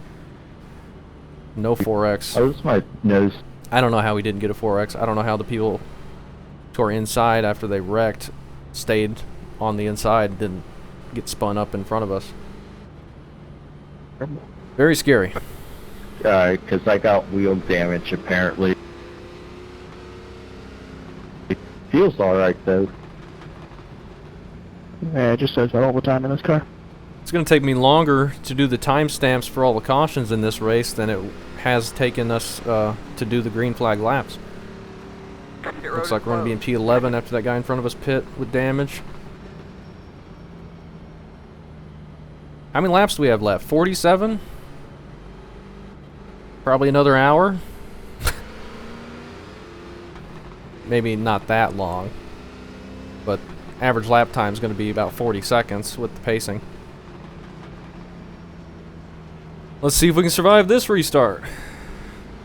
A: No 4X.
F: Oh, this my nose.
A: I don't know how we didn't get a 4X. I don't know how the people who are inside after they wrecked stayed on the inside, didn't get spun up in front of us. Very scary.
F: Because I got wheel damage, apparently. It feels alright, though.
E: Yeah, it just says that all the time in this car.
A: It's going to take me longer to do the timestamps for all the cautions in this race than it has taken us to do the green flag laps. Looks like we're going to be in P11 after that guy in front of us pit with damage. How many laps do we have left? 47? Probably another hour? Maybe not that long. But average lap time is going to be about 40 seconds with the pacing. Let's see if we can survive this restart.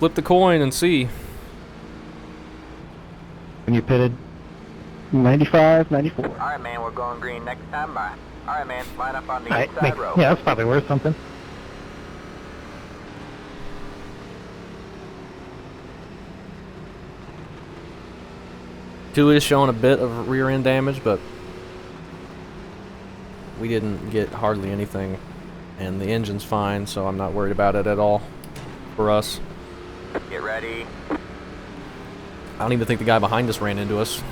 A: Flip the coin and see.
F: When you pitted?
E: 95, 94.
B: Alright, man, we're going green next time by. Alright, man, line up on the inside row.
F: Yeah, that's probably worth something.
A: Two is showing a bit of rear end damage, but we didn't get hardly anything. And the engine's fine, so I'm not worried about it at all for us.
B: Get ready.
A: I don't even think the guy behind us ran into us,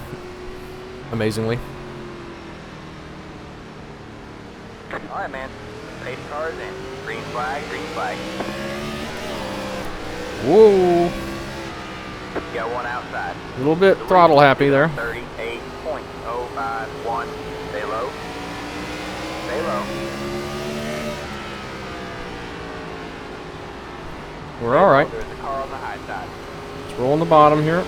A: amazingly.
B: Alright, man. Pace cars in. Green flag, green flag.
A: Whoa!
B: Got one outside.
A: A little bit throttle happy there.
B: 38.051. Stay low. Stay low.
A: We're alright.
B: There's a car on the high side.
A: Let's roll on the bottom here.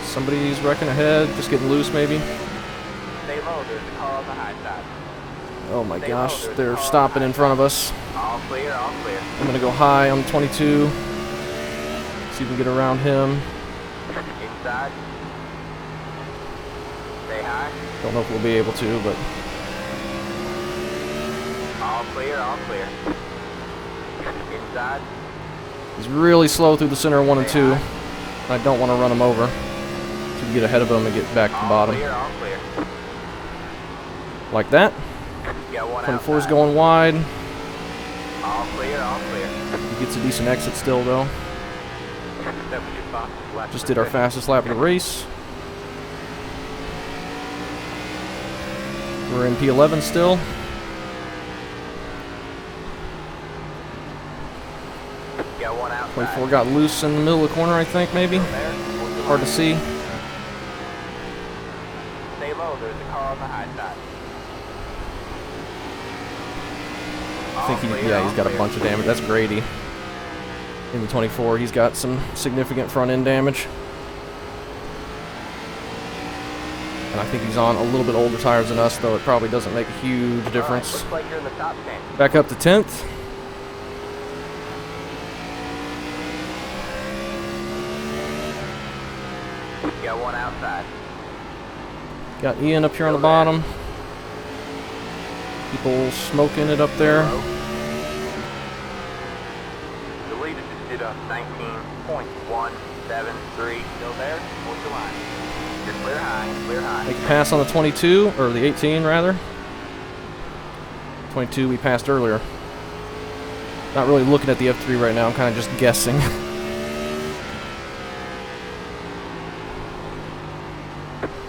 A: Somebody's wrecking ahead, just getting loose maybe.
B: Stay low. There's a car on the high side.
A: Oh my gosh, they're stopping in front of us.
B: All clear, all clear.
A: I'm gonna go high on 22. See if we can get around him.
B: Inside. Stay high.
A: Don't know if we'll be able to, but
B: All clear, all clear. Inside.
A: he's really slow through the center of 1 and 2. I don't want to run him over. So we can get ahead of him and get back to the
B: All
A: bottom.
B: clear, all clear.
A: Like that.
B: Got one
A: 24 is
B: outside.
A: going wide.
B: All clear, all clear.
A: He gets a decent exit still though.
B: That was your box. Left
A: Just did our fastest lap of the race. We're in P11 still.
B: Got one outside.
A: 24 got loose in the middle of the corner, I think, maybe.
B: There.
A: Hard to see.
B: Stay low. There's a car on the high side.
A: I think he, yeah, he's got a bunch of damage. That's Grady. In the 24, he's got some significant front end damage. And I think he's on a little bit older tires than us, though it probably doesn't make a huge difference.
B: Looks like you're in the top 10.
A: Back up to 10th.
B: You got one outside.
A: Got Ian up here on the bottom. People smoking it up there.
B: The leader just did a 19.173. Still there? Hold your line. You're clear high, clear high.
A: Make a pass on the 22, or the 18 rather. 22 we passed earlier. Not really looking at the F3 right now, I'm kind of just guessing.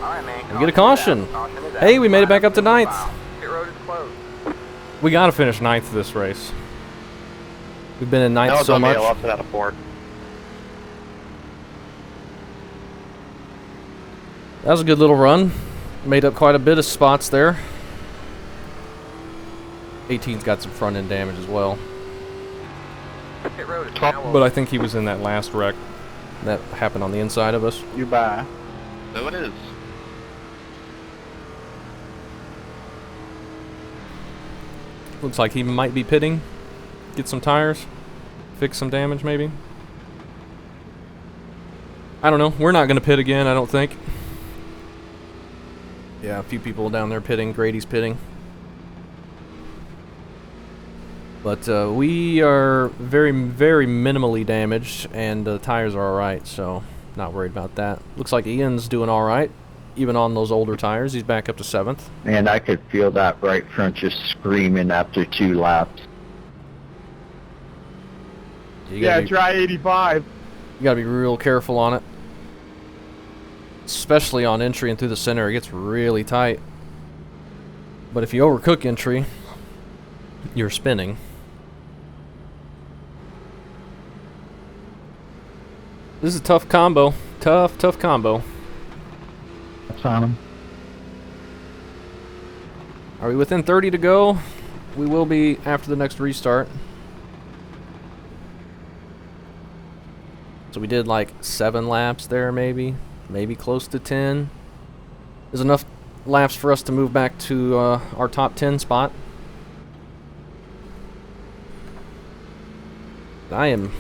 B: Alright, man.
A: We get a caution. Hey, we made it back up to 9th.
B: Pit road is closed.
A: We gotta finish 9th this race. We've been in 9th
C: That was
A: so
C: on me.
A: much.
C: I lost it out of 4.
A: That was a good little run. Made up quite a bit of spots there. 18's got some front end damage as well.
B: Pit road is now
A: But I think he was in that last wreck that happened on the inside of us.
E: You buy.
C: So it is.
A: Looks like he might be pitting. Get some tires. Fix some damage maybe. I don't know. We're not going to pit again, I don't think. Yeah, a few people down there pitting. Grady's pitting. But we are very, very minimally damaged, and the tires are alright, so not worried about that. Looks like Ian's doing alright, even on those older tires. He's back up to 7th.
F: And I could feel that right front just screaming after 2 laps.
A: You gotta be,
E: try 85.
A: you gotta be real careful on it. Especially on entry and through the center, it gets really tight. But if you overcook entry, you're spinning. This is a tough combo. Tough combo.
E: That's on him.
A: Are we within 30 to go? We will be after the next restart. So we did like 7 laps there maybe. Maybe close to 10. There's enough laps for us to move back to our top 10 spot. I am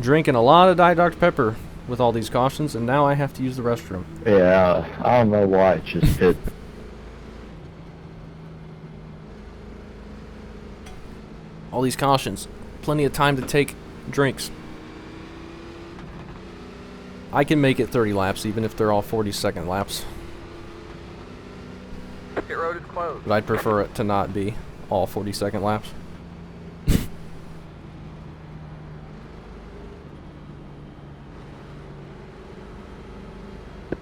A: drinking a lot of Diet Dr. Pepper with all these cautions, and now I have to use the restroom.
F: Yeah, I don't know why it just hit.
A: All these cautions. Plenty of time to take drinks. I can make it 30 laps, even if they're all 40-second laps.
B: Pit road is closed.
A: But I'd prefer it to not be all 40-second laps.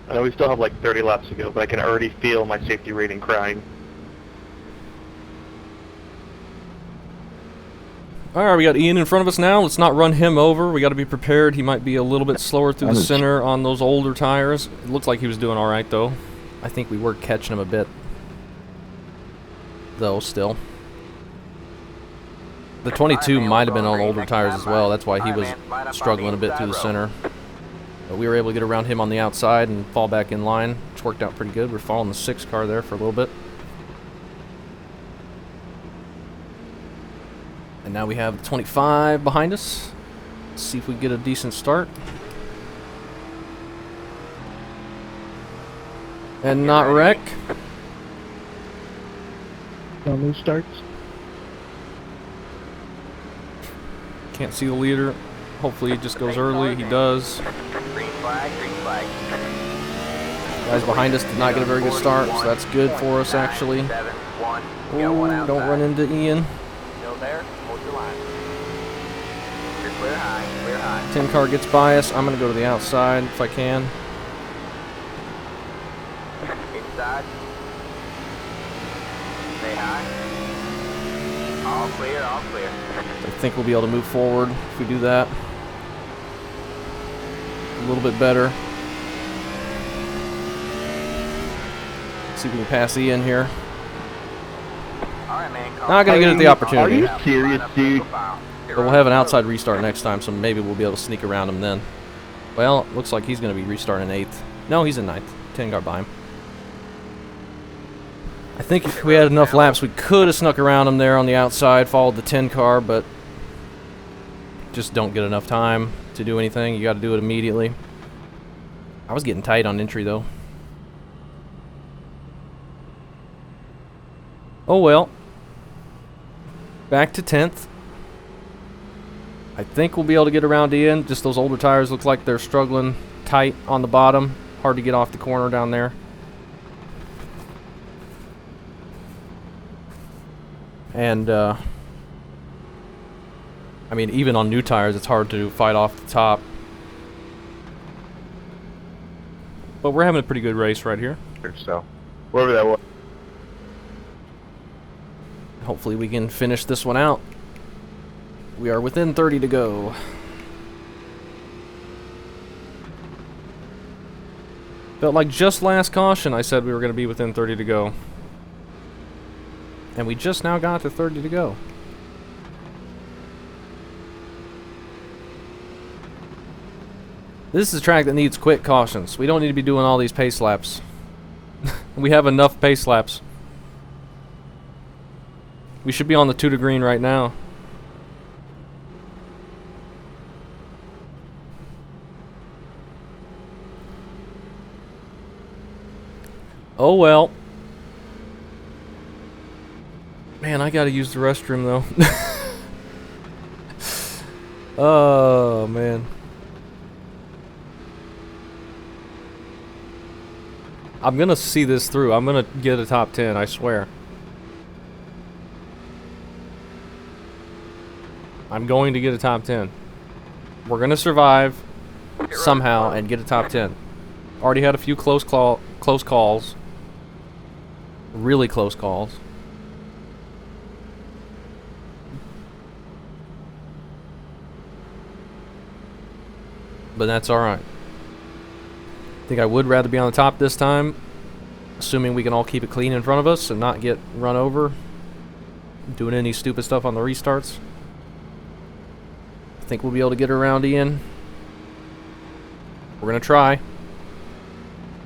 C: I know we still have like 30 laps to go, but I can already feel my safety rating crying.
A: Alright, we got Ian in front of us now. Let's not run him over. We got to be prepared. He might be a little bit slower through the center on those older tires. It looked like he was doing alright, though. I think we were catching him a bit. Though, still. The 22 might have been on older tires as well. That's why he was struggling a bit through the center. But we were able to get around him on the outside and fall back in line, which worked out pretty good. We're following the 6 car there for a little bit. And now we have the 25 behind us. Let's see if we get a decent start. And not wreck.
E: No new starts.
A: Can't see the leader. Hopefully he just goes early. He does.
B: Green flag, green flag.
A: Guys behind us did not get a very good start, so that's good for us actually.
B: 7, 1.
A: Ooh, don't run into Ian.
B: Still there? Hold your line. You're clear high, clear high.
A: 10 car gets by us. I'm going to go to the outside if I can.
B: Inside. Stay high. All clear, all clear.
A: I think we'll be able to move forward if we do that. A little bit better. See if we can pass Ian here.
B: All right, man.
A: Not going to get at the opportunity.
F: Are you serious, dude?
A: But we'll have an outside restart next time, so maybe we'll be able to sneak around him then. Well, looks like he's going to be restarting 8th. No, he's in 9th. 10 car by him. I think if we had enough laps, we could have snuck around him there on the outside, followed the 10 car, but just don't get enough time to do anything. You got to do it immediately. I was getting tight on entry, though. Oh well. Back to 10th. I think we'll be able to get around Ian. Just those older tires look like they're struggling tight on the bottom. Hard to get off the corner down there. And, I mean, even on new tires, it's hard to fight off the top. But we're having a pretty good race right here.
C: So, wherever that was.
A: Hopefully we can finish this one out. We are within 30 to go. Felt like just last caution I said we were going to be within 30 to go. And we just now got to 30 to go. This is a track that needs quick cautions. We don't need to be doing all these pace laps. We have enough pace laps. We should be on the 2 to green right now. Oh well. Man, I gotta use the restroom though. Oh man. I'm gonna see this through. I'm gonna get a top 10, I swear. I'm going to get a top 10. We're gonna survive somehow and get a top 10. Already had a few close calls. Really close calls. But that's alright. I think I would rather be on the top this time, assuming we can all keep it clean in front of us and not get run over doing any stupid stuff on the restarts. I think we'll be able to get around Ian. We're gonna try.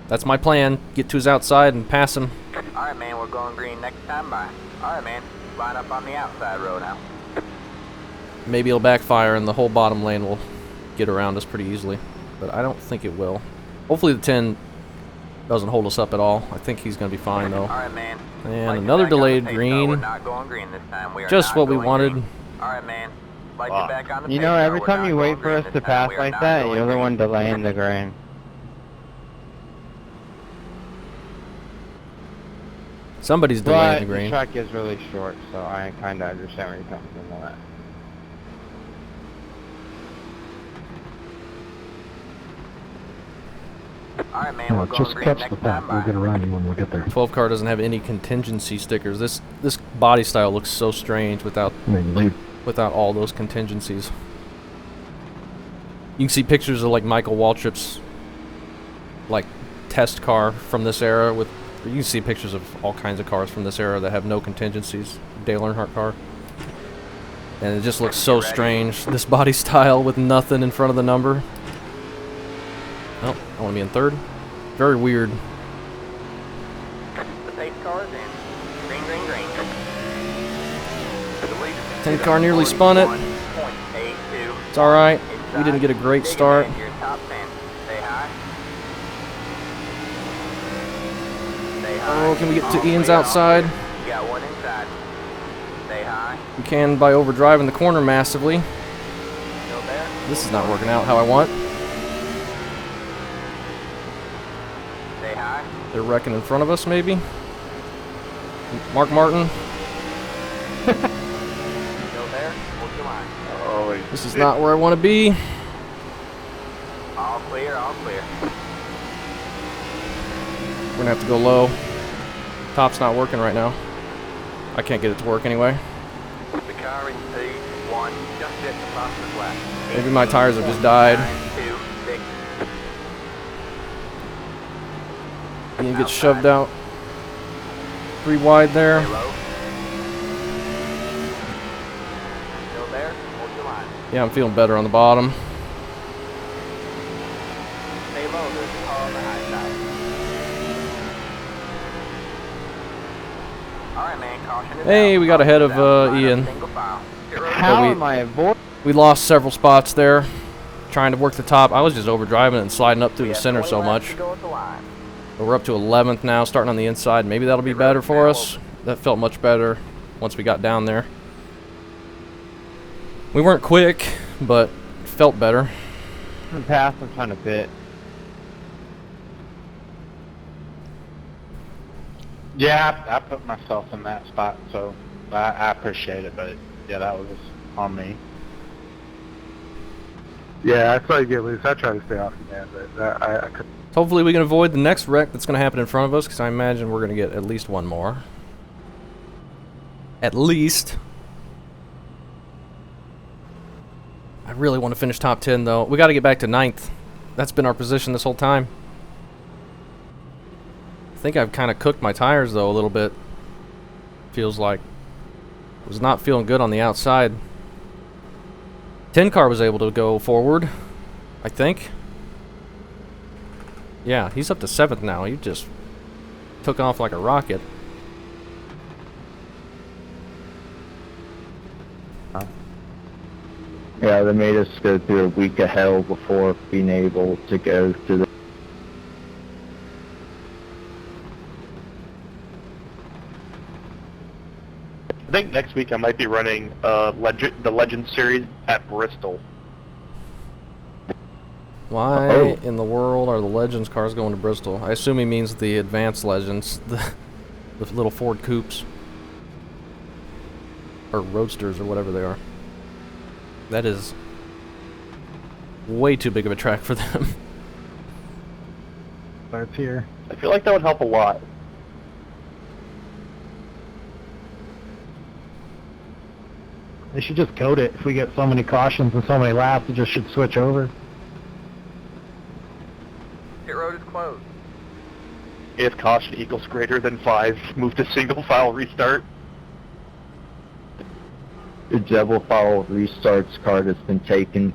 A: That's my plan. Get to his outside and pass him.
B: Alright, man, we're going green next time by. Alright, man, line up on the outside row now.
A: Maybe it'll backfire and the whole bottom lane will get around us pretty easily. But I don't think it will. Hopefully the 10 doesn't hold us up at all. I think he's going to be fine, though.
B: Alright, man.
A: And another delayed green.
B: We're not going green this time. We are
A: Just
B: not
A: what we
B: going
A: wanted.
B: green. Alright, man. Like it back on the
D: You
B: pace
D: know,
B: car,
D: every
B: we're
D: time
B: not
D: you
B: going
D: wait for
B: green
D: us
B: this
D: to
B: time.
D: pass
B: We are
D: like
B: not
D: that,
B: going
D: you're the
B: green.
D: one delaying the grain.
A: Somebody's delaying
D: But
A: the
D: the
A: green.
D: track is really short, so I kind of understand where you're coming from on that.
B: Alright, man, we're going
F: Just
B: green
F: catch
B: next
F: the
B: time
F: pack. We'll
B: by.
F: get around you when we get there.
A: 12 car doesn't have any contingency stickers. This body style looks so strange without
F: I mean, leave.
A: all those contingencies. You can see pictures of like Michael Waltrip's like test car from this era with. You can see pictures of all kinds of cars from this era that have no contingencies. Dale Earnhardt car. And it just looks so strange. This body style with nothing in front of the number. Oh, I want to be in 3rd. Very weird.
B: The pace car is in. Green, green, green.
A: 10 car nearly spun it.
B: 1.82.
A: It's alright. We didn't get a great start.
B: Your top 10. Stay high. Stay high.
A: Oh, can we get to
B: All
A: Ian's
B: clear, all
A: outside?
B: clear. You got one inside. Stay high.
A: We can by overdriving the corner massively.
B: Still there.
A: This is not working out how I want.
B: Stay high.
A: They're wrecking in front of us, maybe? Mark Martin.
B: Still there. Hold your line.
C: Holy
A: This is not where I want to be.
B: All clear, all clear.
A: We're gonna have to go low. Top's not working right now. I can't get it to work anyway.
G: The car in P1 just hit the fastest lap.
A: Maybe my tires have just died.
B: 926.
A: Ian gets shoved out. 3 wide there.
B: Stay low. Still there. Hold
A: Yeah, I'm feeling better on the bottom.
B: Stay low, there's a car on the high side. Alright, man, caution is
A: Hey,
B: out.
A: we got ahead of
B: Caution is out. Line up
A: Ian.
B: single file. Pit road
D: How
A: we-
D: am I avoiding?
A: We lost several spots there, trying to work the top. I was just overdriving and sliding up through
B: We
A: the
B: have
A: center
B: 20
A: so
B: laps
A: much.
B: to go at the line.
A: But we're up to 11th now, starting on the inside. Maybe that'll be better for us. That felt much better once we got down there. We weren't quick, but felt better.
D: I'm past. I'm trying to pit.
H: Yeah, I put myself in that spot, so I appreciate it, but yeah, that was on me.
F: Yeah, I saw you get loose. I tried to stay off you, man, but I couldn't.
A: Hopefully we can avoid the next wreck that's going to happen in front of us, because I imagine we're going to get at least one more. At least. I really want to finish top 10, though. We got to get back to 9th. That's been our position this whole time. I think I've kind of cooked my tires, though, a little bit. Feels like. Was not feeling good on the outside. 10 car was able to go forward, I think. Yeah, he's up to 7th now. He just took off like a rocket.
I: Yeah, they made us go through a week of hell before being able to go to the...
C: I think next week I might be running the Legend Series at Bristol.
A: Why
I: Oh.
A: in the world are the Legends cars going to Bristol? I assume he means the advanced Legends, the little Ford Coupes. Or Roadsters, or whatever they are. That is way too big of a track for them.
F: Starts here.
C: I feel like that would help a lot.
E: They should just code it. If we get so many cautions and so many laps, it just should switch over.
B: Pit road is closed.
C: If caution equals greater than 5, move to single file restart.
I: The double file restarts card has been taken.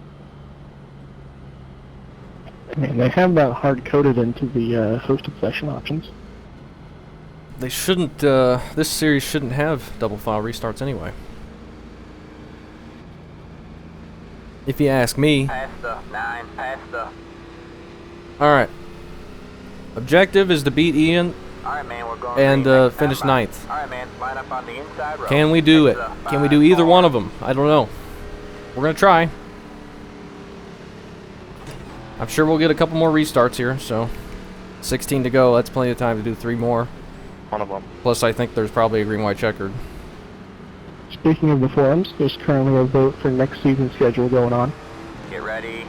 E: And they have that hard coded into the hosted session options.
A: They shouldn't, this series shouldn't have double file restarts anyway. If you ask me.
B: Past the 9, past the...
A: Alright. Objective is to beat Ian
B: Alright, man, we're going
A: and
B: green next
A: finish
B: time by.
A: 9th.
B: Alright, man, line up on the inside row.
A: Can we do it?
B: Exit
A: Can we do either
B: 5,
A: one of them? I don't know. We're gonna try. I'm sure we'll get a couple more restarts here, so 16 to go. That's plenty of time to do 3 more.
C: One of them.
A: Plus, I think there's probably a green-white checkered.
E: Speaking of the forums, there's currently a vote for next season's schedule going on.
B: Get ready.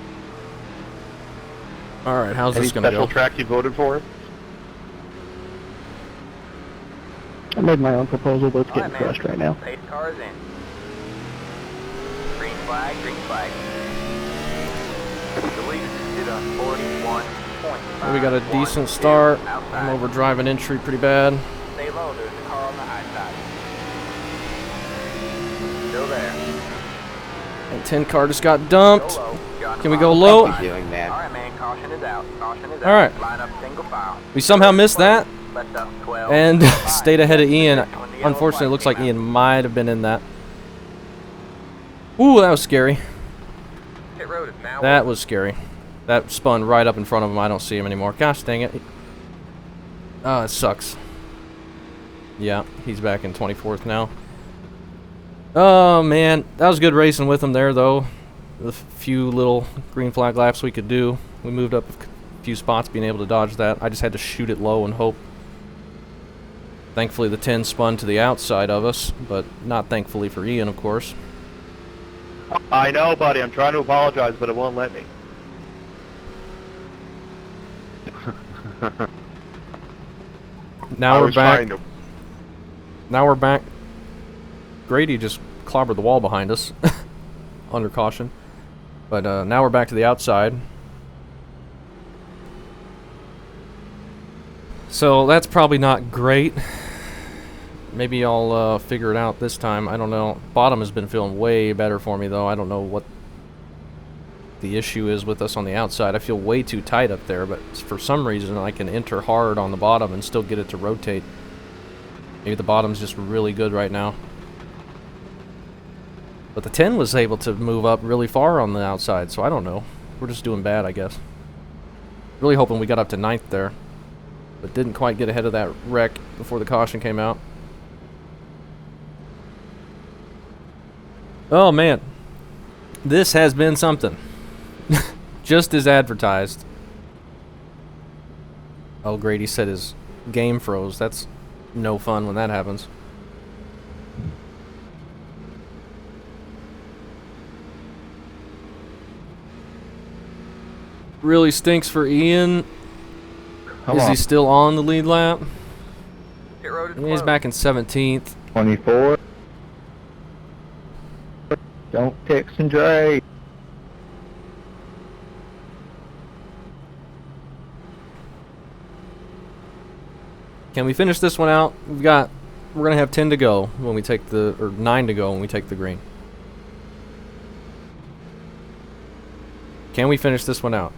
A: All right, how's
C: Any
A: this gonna
C: special
A: go?
C: tracks you voted for?
E: I made my own proposal, but it's
B: Alright,
E: getting
B: man.
E: crushed right now.
B: 8 cars in. Green flag, green flag. The lead is at 41.5.
A: We got a decent start. I'm over driving entry pretty bad.
B: Stay low, there's a car on the high side. Still there.
A: And 10 car just got dumped.
B: Go low. John
A: Can we go
B: Bob.
A: low?
D: What are you doing, man?
B: Alright, man, caution is out. Caution is out.
A: Alright.
B: Line up single file.
A: We somehow missed that
B: Left up 12.
A: and
B: 5.
A: stayed ahead of Ian.
B: When the yellow
A: Unfortunately, it
B: flag
A: looks like
B: came
A: Ian might have been in that. Ooh, that was scary.
B: out. Pit road is now
A: That was scary. That spun right up in front of him. I don't see him anymore. Gosh dang it. Oh, it sucks. Yeah, he's back in 24th now. Oh, man. That was good racing with him there, though. The few little green flag laps we could do. We moved up a few spots being able to dodge that. I just had to shoot it low and hope. Thankfully, the 10 spun to the outside of us, but not thankfully for Ian, of course.
C: I know, buddy. I'm trying to apologize, but it won't let me.
A: Now
C: I
A: we're
C: was
A: back.
C: trying to.
A: Now we're back. Grady just clobbered the wall behind us under caution. But now we're back to the outside. So that's probably not great. Maybe I'll figure it out this time. I don't know. Bottom has been feeling way better for me, though. I don't know what the issue is with us on the outside. I feel way too tight up there, but for some reason I can enter hard on the bottom and still get it to rotate. Maybe the bottom's just really good right now. But the 10 was able to move up really far on the outside, so I don't know. We're just doing bad, I guess. Really hoping we got up to 9th there, but didn't quite get ahead of that wreck before the caution came out. Oh man, this has been something. Just as advertised. Oh, Grady said his game froze. That's no fun when that happens. Really stinks for Ian. Is he still on the lead lap? He's back in 17th.
I: 24. Don't fix and drag.
A: Can we finish this one out? We're gonna have 10 to go when we take or 9 to go when we take the green. Can we finish this one out?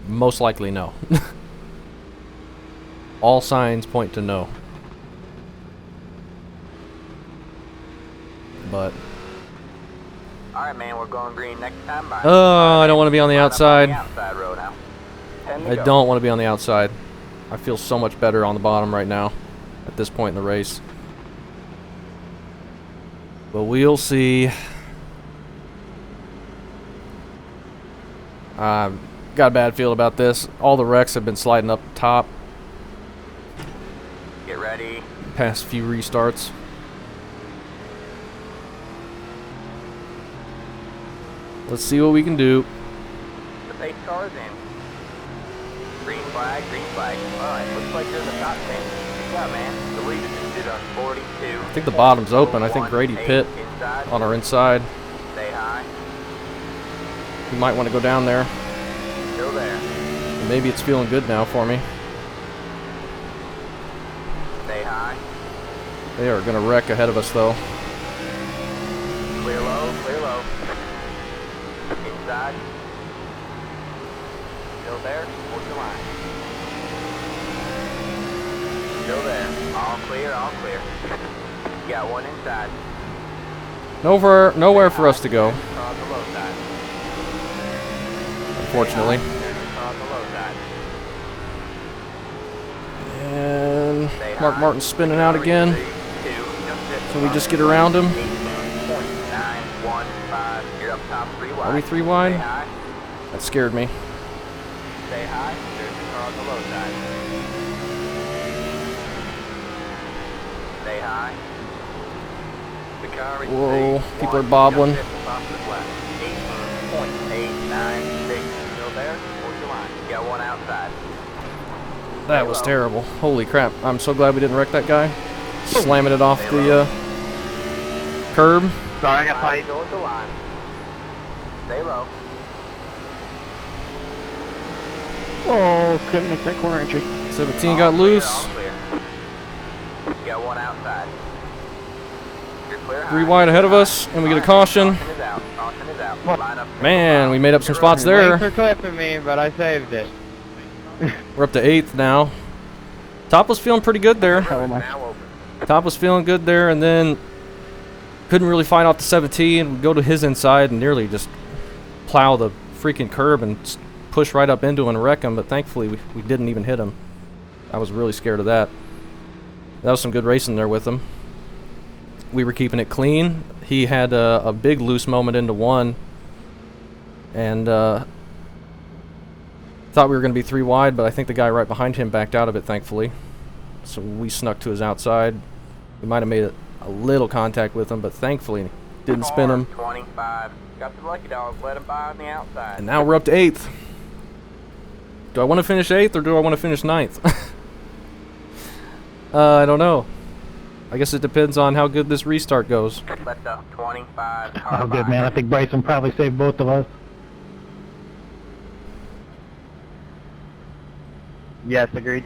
A: Most likely no. All signs point to no. But
B: Alright, man, we're going green next time. Bye.
A: oh, I don't want to be on the outside.
B: Outside row now. 10 to
A: I
B: go.
A: don't want to be on the outside. I feel so much better on the bottom right now at this point in the race. But we'll see. Got a bad feel about this. All the wrecks have been sliding up top
B: Get ready.
A: past few restarts. Let's see what we can do.
B: The pace car is in. Green flag, green flag. Alright, looks like you're in the top 10. Good job, man. The lead is sit on 42.
A: I think the bottom's open. I think Grady pit
B: inside.
A: on our inside.
B: Stay high.
A: We might want to go down there.
B: Still there.
A: Maybe it's feeling good now for me.
B: Stay high.
A: They are going to wreck ahead of us though.
B: Clear low, clear low. Inside. Still there. Hold your line. Still there. All clear, all clear. You got one inside.
A: Nowhere for us to go,
B: On the low side.
A: unfortunately.
B: On the low side.
A: And Mark Martin's spinning out again. Can we just get around him?
B: 18.915. You're up top 3 wide.
A: Are we 3 wide?
B: Stay high.
A: That scared me.
B: Stay high. There's the car on the low side. Stay high. The car is
A: Whoa,
B: safe.
A: people are
B: One,
A: bobbling.
B: just off the left. 18.896. Still there? Hold your line. You got one outside.
A: That was terrible. Holy crap. I'm so glad we didn't wreck that guy. Slamming it off the curb.
C: Sorry, I got tight.
B: Hold the line. Stay low.
C: Oh, couldn't make that corner entry.
A: 17 got loose.
B: All clear. You got one outside. You're clear
A: 3
B: high.
A: wide ahead of us, and we get a caution.
B: Caution is out. Caution is out. Line up.
A: Man, we made up some spots
D: Thanks
A: there.
D: for clipping me, but I saved it.
A: We're up to 8th now. Top was feeling pretty good there.
B: Now open.
A: Top was feeling good there, and then couldn't really fight off the 17. Go to his inside and nearly just plow the freaking curb and push right up into him and wreck him, but thankfully we didn't even hit him. I was really scared of that. That was some good racing there with him. We were keeping it clean. He had a big loose moment into 1, and thought we were going to be 3 wide, but I think the guy right behind him backed out of it, thankfully. So we snuck to his outside. We might have made a little contact with him, but thankfully didn't spin him.
B: 25. Got the lucky dog. Let him by on the outside.
A: And now we're up to 8th. Do I want to finish 8th or do I want to finish 9th? I don't know. I guess it depends on how good this restart goes.
B: Let the 25.
E: Oh, good, man. I think Bryson probably saved both of us.
C: Yes, agreed.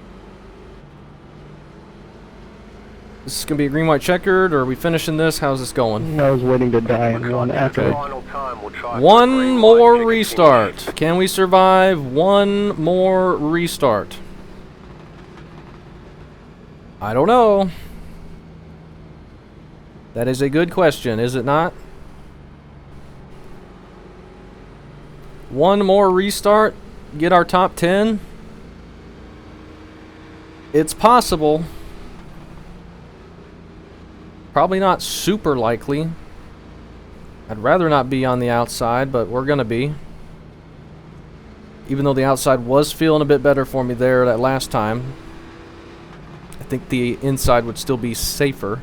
A: This is going to be a green, white, checkered, or are we finishing this? How's this going?
E: I was waiting to die in one after.
G: Final time, we'll try for
A: One
G: green
A: more
G: light to
A: restart.
G: continue.
A: Can we survive one more restart? I don't know. That is a good question, is it not? One more restart? Get our top 10? It's possible. Probably not super likely. I'd rather not be on the outside, but we're gonna be. Even though the outside was feeling a bit better for me there that last time, I think the inside would still be safer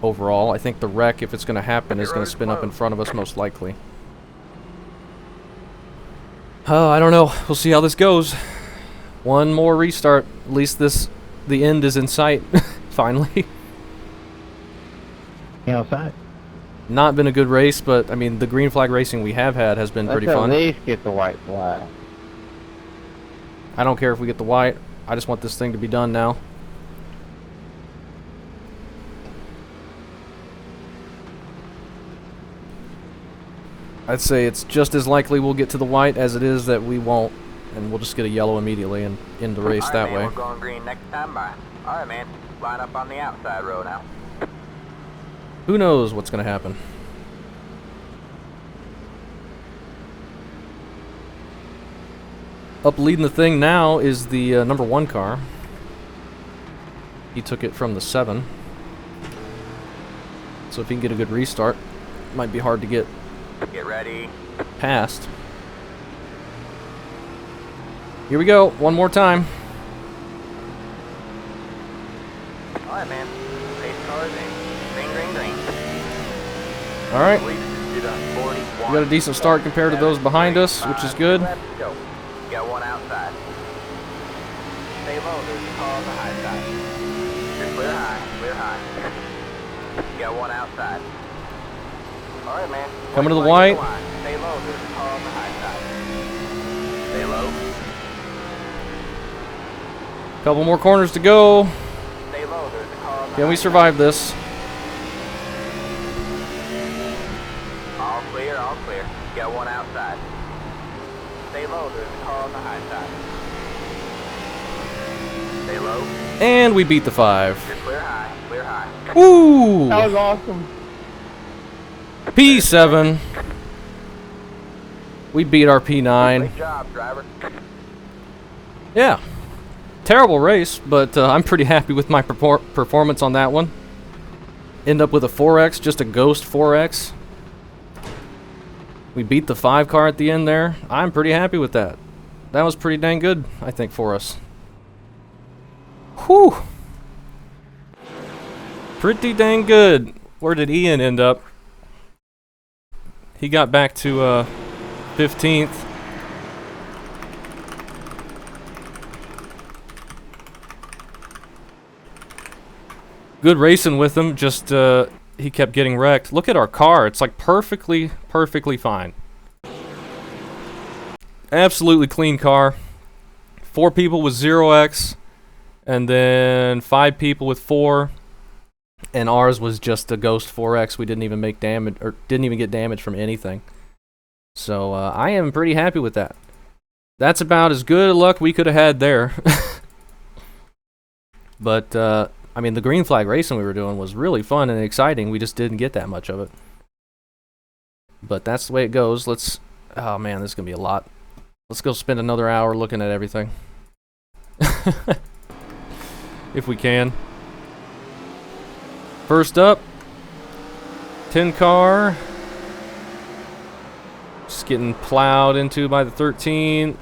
A: overall. I think the wreck, if it's gonna happen, is gonna spin up in front of us most likely. Oh, I don't know. We'll see how this goes. One more restart. At least the end is in sight. Finally.
E: Outside.
A: Not been a good race, but I mean the green flag racing we have had has been pretty
D: Let's
A: fun.
D: at least get the white flag.
A: I don't care if we get the white. I just want this thing to be done now. I'd say it's just as likely we'll get to the white as it is that we won't, and we'll just get a yellow immediately and end the race that
B: man,
A: way.
B: We're going green next time by. Alright, man. Line up on the outside row now.
A: Who knows what's going to happen? Up leading the thing now is the number 1 car. He took it from the 7. So if he can get a good restart, it might be hard to get
B: Get ready.
A: past. Here we go, one more time.
B: Alright, man. Pace cars in. Green, green, green.
A: Alright,
G: Lead is did on 41.
A: we got a decent start compared to those behind us, which is good.
B: Left, go. Got one outside. Stay low, there's a car on the high side. You're clear high, clear high. Got one outside. Alright, man.
A: Coming to the
B: White
A: white.
B: flag line. Stay low, there's a car on the high side. Stay low.
A: Couple more corners to go.
B: Stay low, there's a car on the
A: Can
B: high
A: we
B: side.
A: survive this?
B: All clear, all clear. Got one outside. Stay low, there's a car on the high side. Stay low.
A: And we beat the 5.
B: You're clear high, clear high.
A: Woo!
D: That was awesome.
A: P7. We beat our P9.
B: Great job, driver.
A: Yeah. Terrible race, but I'm pretty happy with my performance on that one. End up with a 4X, just a ghost 4X. We beat the 5 car at the end there. I'm pretty happy with that. That was pretty dang good, I think, for us. Whew. Pretty dang good. Where did Ian end up? He got back to 15th. Good racing with him, just he kept getting wrecked. Look at our car, it's like perfectly fine. Absolutely clean car. 4 people with 0x, and then 5 people with 4. And ours was just a ghost 4x. We didn't even make damage, or didn't even get damage from anything. So I am pretty happy with that. That's about as good a luck we could have had there. But I mean, the green flag racing we were doing was really fun and exciting. We just didn't get that much of it. But that's the way it goes. Let's... Oh man, this is going to be a lot. Let's go spend another hour looking at everything. If we can. First up, 10 car. Just getting plowed into by the 13.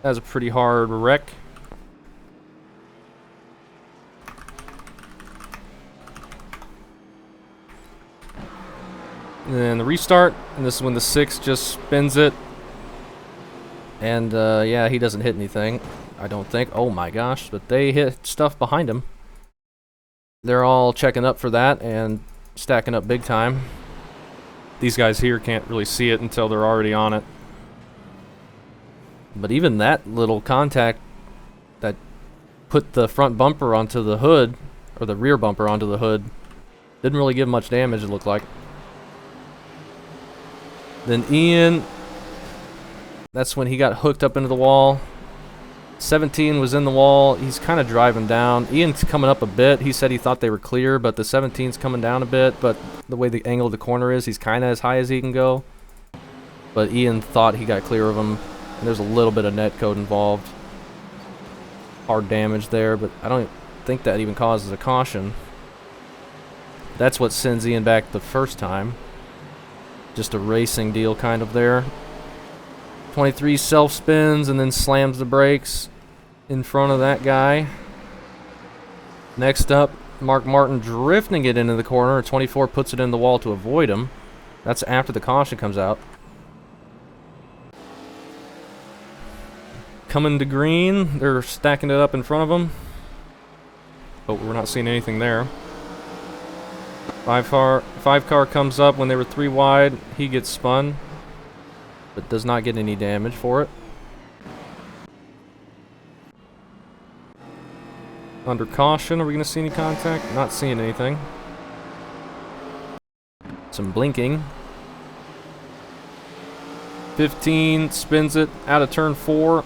A: That was a pretty hard wreck. And then the restart, and this is when the 6 just spins it. And yeah, he doesn't hit anything, I don't think. Oh my gosh, but they hit stuff behind him. They're all checking up for that and stacking up big time. These guys here can't really see it until they're already on it. But even that little contact that put the front bumper onto the hood, or the rear bumper onto the hood. Didn't really give much damage, it looked like. Then Ian, that's when he got hooked up into the wall. 17 was in the wall. He's kind of driving down. Ian's coming up a bit. He said he thought they were clear, but the 17's coming down a bit. But the way the angle of the corner is, he's kind of as high as he can go. But Ian thought he got clear of him. And there's a little bit of net code involved. Hard damage there, but I don't think that even causes a caution. That's what sends Ian back the first time. Just a racing deal kind of there. 23 self-spins and then slams the brakes in front of that guy. Next up, Mark Martin drifting it into the corner. 24 puts it in the wall to avoid him. That's after the caution comes out. Coming to green, they're stacking it up in front of them. But we're not seeing anything there. Five car comes up when they were 3 wide. He gets spun, but does not get any damage for it. Under caution, are we going to see any contact? Not seeing anything. Some blinking. 15 spins it out of turn 4.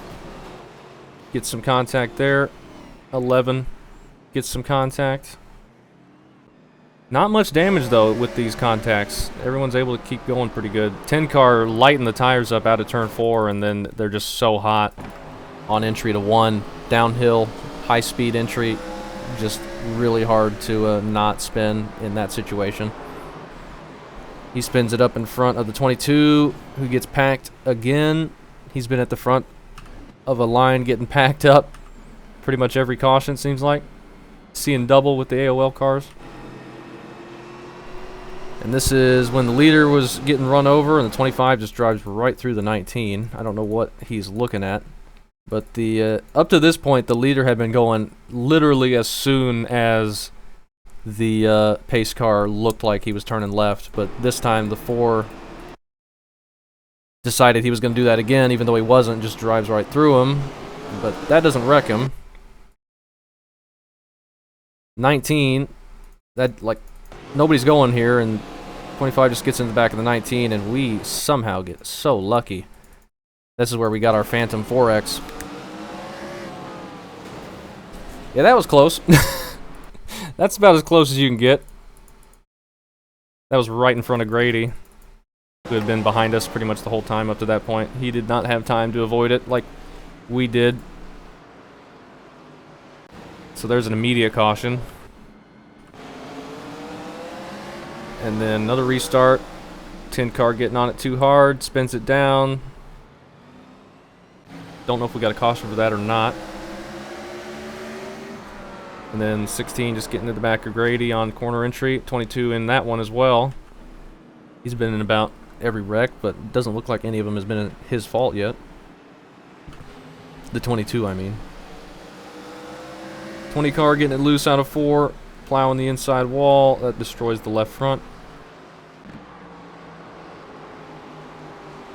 A: Gets some contact there. 11 gets some contact. Not much damage though with these contacts. Everyone's able to keep going pretty good. 10 car lighten the tires up out of turn 4, and then they're just so hot on entry to 1. Downhill, high speed entry. Just really hard to not spin in that situation. He spins it up in front of the 22, who gets packed again. He's been at the front of a line getting packed up pretty much every caution, seems like. Seeing double with the AOL cars. And this is when the leader was getting run over, and the 25 just drives right through the 19. I don't know what he's looking at. But the up to this point, the leader had been going literally as soon as the pace car looked like he was turning left. But this time, the 4 decided he was going to do that again, even though he wasn't, just drives right through him. But that doesn't wreck him. 19, that, like, nobody's going here, and 25 just gets in the back of the 19, and we somehow get so lucky. This is where we got our Phantom 4X. Yeah, that was close. That's about as close as you can get. That was right in front of Grady, who had been behind us pretty much the whole time up to that point. He did not have time to avoid it like we did. So there's an immediate caution. And then another restart. 10 car getting on it too hard, spins it down. Don't know if we got a caution for that or not. And then 16 just getting to the back of Grady on corner entry. 22 in that one as well. He's been in about every wreck, but it doesn't look like any of them has been his fault yet. The 22, I mean. 20 car getting it loose out of 4, plowing the inside wall. That destroys the left front.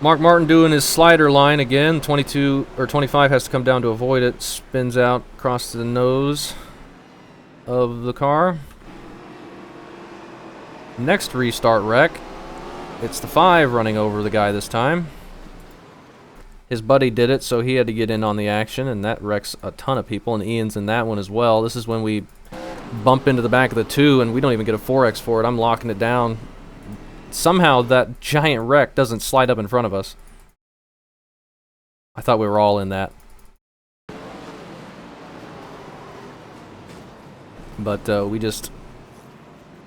A: Mark Martin doing his slider line again. 22 or 25 has to come down to avoid it. Spins out across the nose of the car. Next restart wreck. It's the 5 running over the guy this time. His buddy did it, so he had to get in on the action, and that wrecks a ton of people, and Ian's in that one as well. This is when we bump into the back of the 2, and we don't even get a 4X for it. I'm locking it down. Somehow that giant wreck doesn't slide up in front of us. I thought we were all in that. But we just...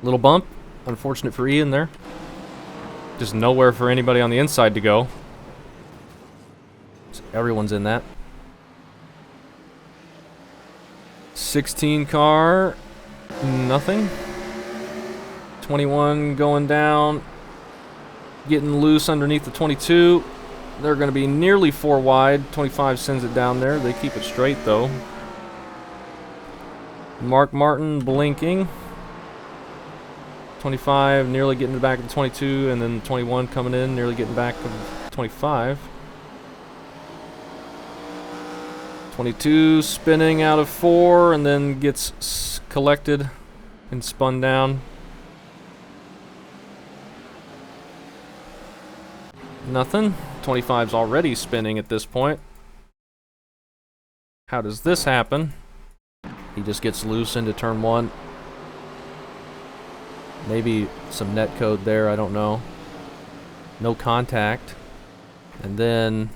A: Little bump. Unfortunate for Ian there. Just nowhere for anybody on the inside to go. So everyone's in that. 16 car. Nothing. 21 going down. Getting loose underneath the 22. They're going to be nearly 4 wide. 25 sends it down there. They keep it straight though. Mark Martin blinking. 25 nearly getting to the back of the 22, and then 21 coming in, nearly getting back of 25. 22 spinning out of 4, and then gets collected and spun down. Nothing. 25's already spinning at this point. How does this happen? He just gets loose into turn 1. Maybe some net code there, I don't know. No contact. And then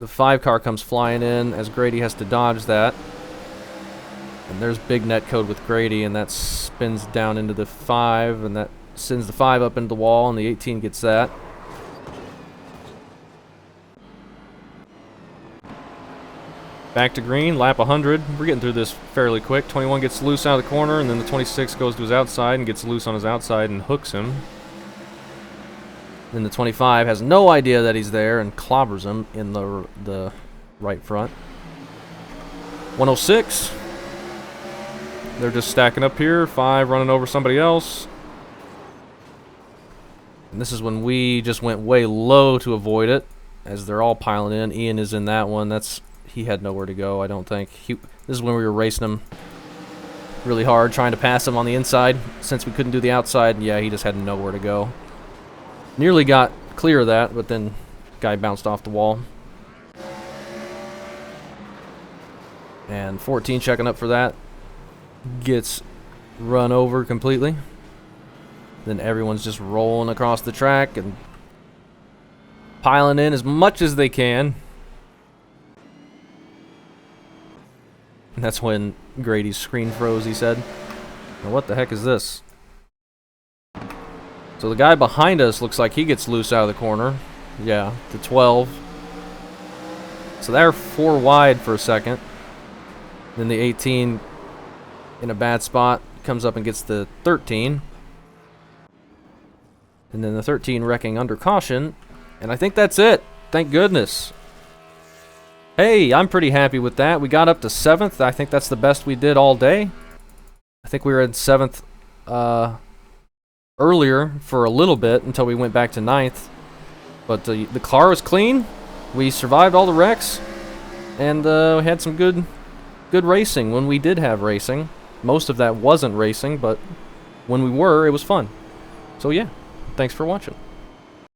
A: the 5 car comes flying in as Grady has to dodge that. And there's big net code with Grady, and that spins down into the 5, and that sends the 5 up into the wall, and the 18 gets that. Back to green, lap 100. We're getting through this fairly quick. 21 gets loose out of the corner, and then the 26 goes to his outside and gets loose on his outside and hooks him. Then the 25 has no idea that he's there and clobbers him in the right front. 106. They're just stacking up here. 5 running over somebody else. And this is when we just went way low to avoid it, as they're all piling in. Ian is in that one. He had nowhere to go, I don't think. This is when we were racing him really hard, trying to pass him on the inside, since we couldn't do the outside. Yeah, he just had nowhere to go. Nearly got clear of that, but then guy bounced off the wall. And 14 checking up for that. Gets run over completely. Then everyone's just rolling across the track and piling in as much as they can. And that's when Grady's screen froze, he said. Now what the heck is this? So the guy behind us looks like he gets loose out of the corner. Yeah, the 12. So they're 4 wide for a second. Then the 18 in a bad spot comes up and gets the 13. And then the 13 wrecking under caution. And I think that's it. Thank goodness. Hey, I'm pretty happy with that. We got up to 7th. I think that's the best we did all day. I think we were in 7th earlier for a little bit until we went back to 9th. But the car was clean. We survived all the wrecks. And we had some good racing when we did have racing. Most of that wasn't racing, but when we were, it was fun. So yeah, thanks for watching.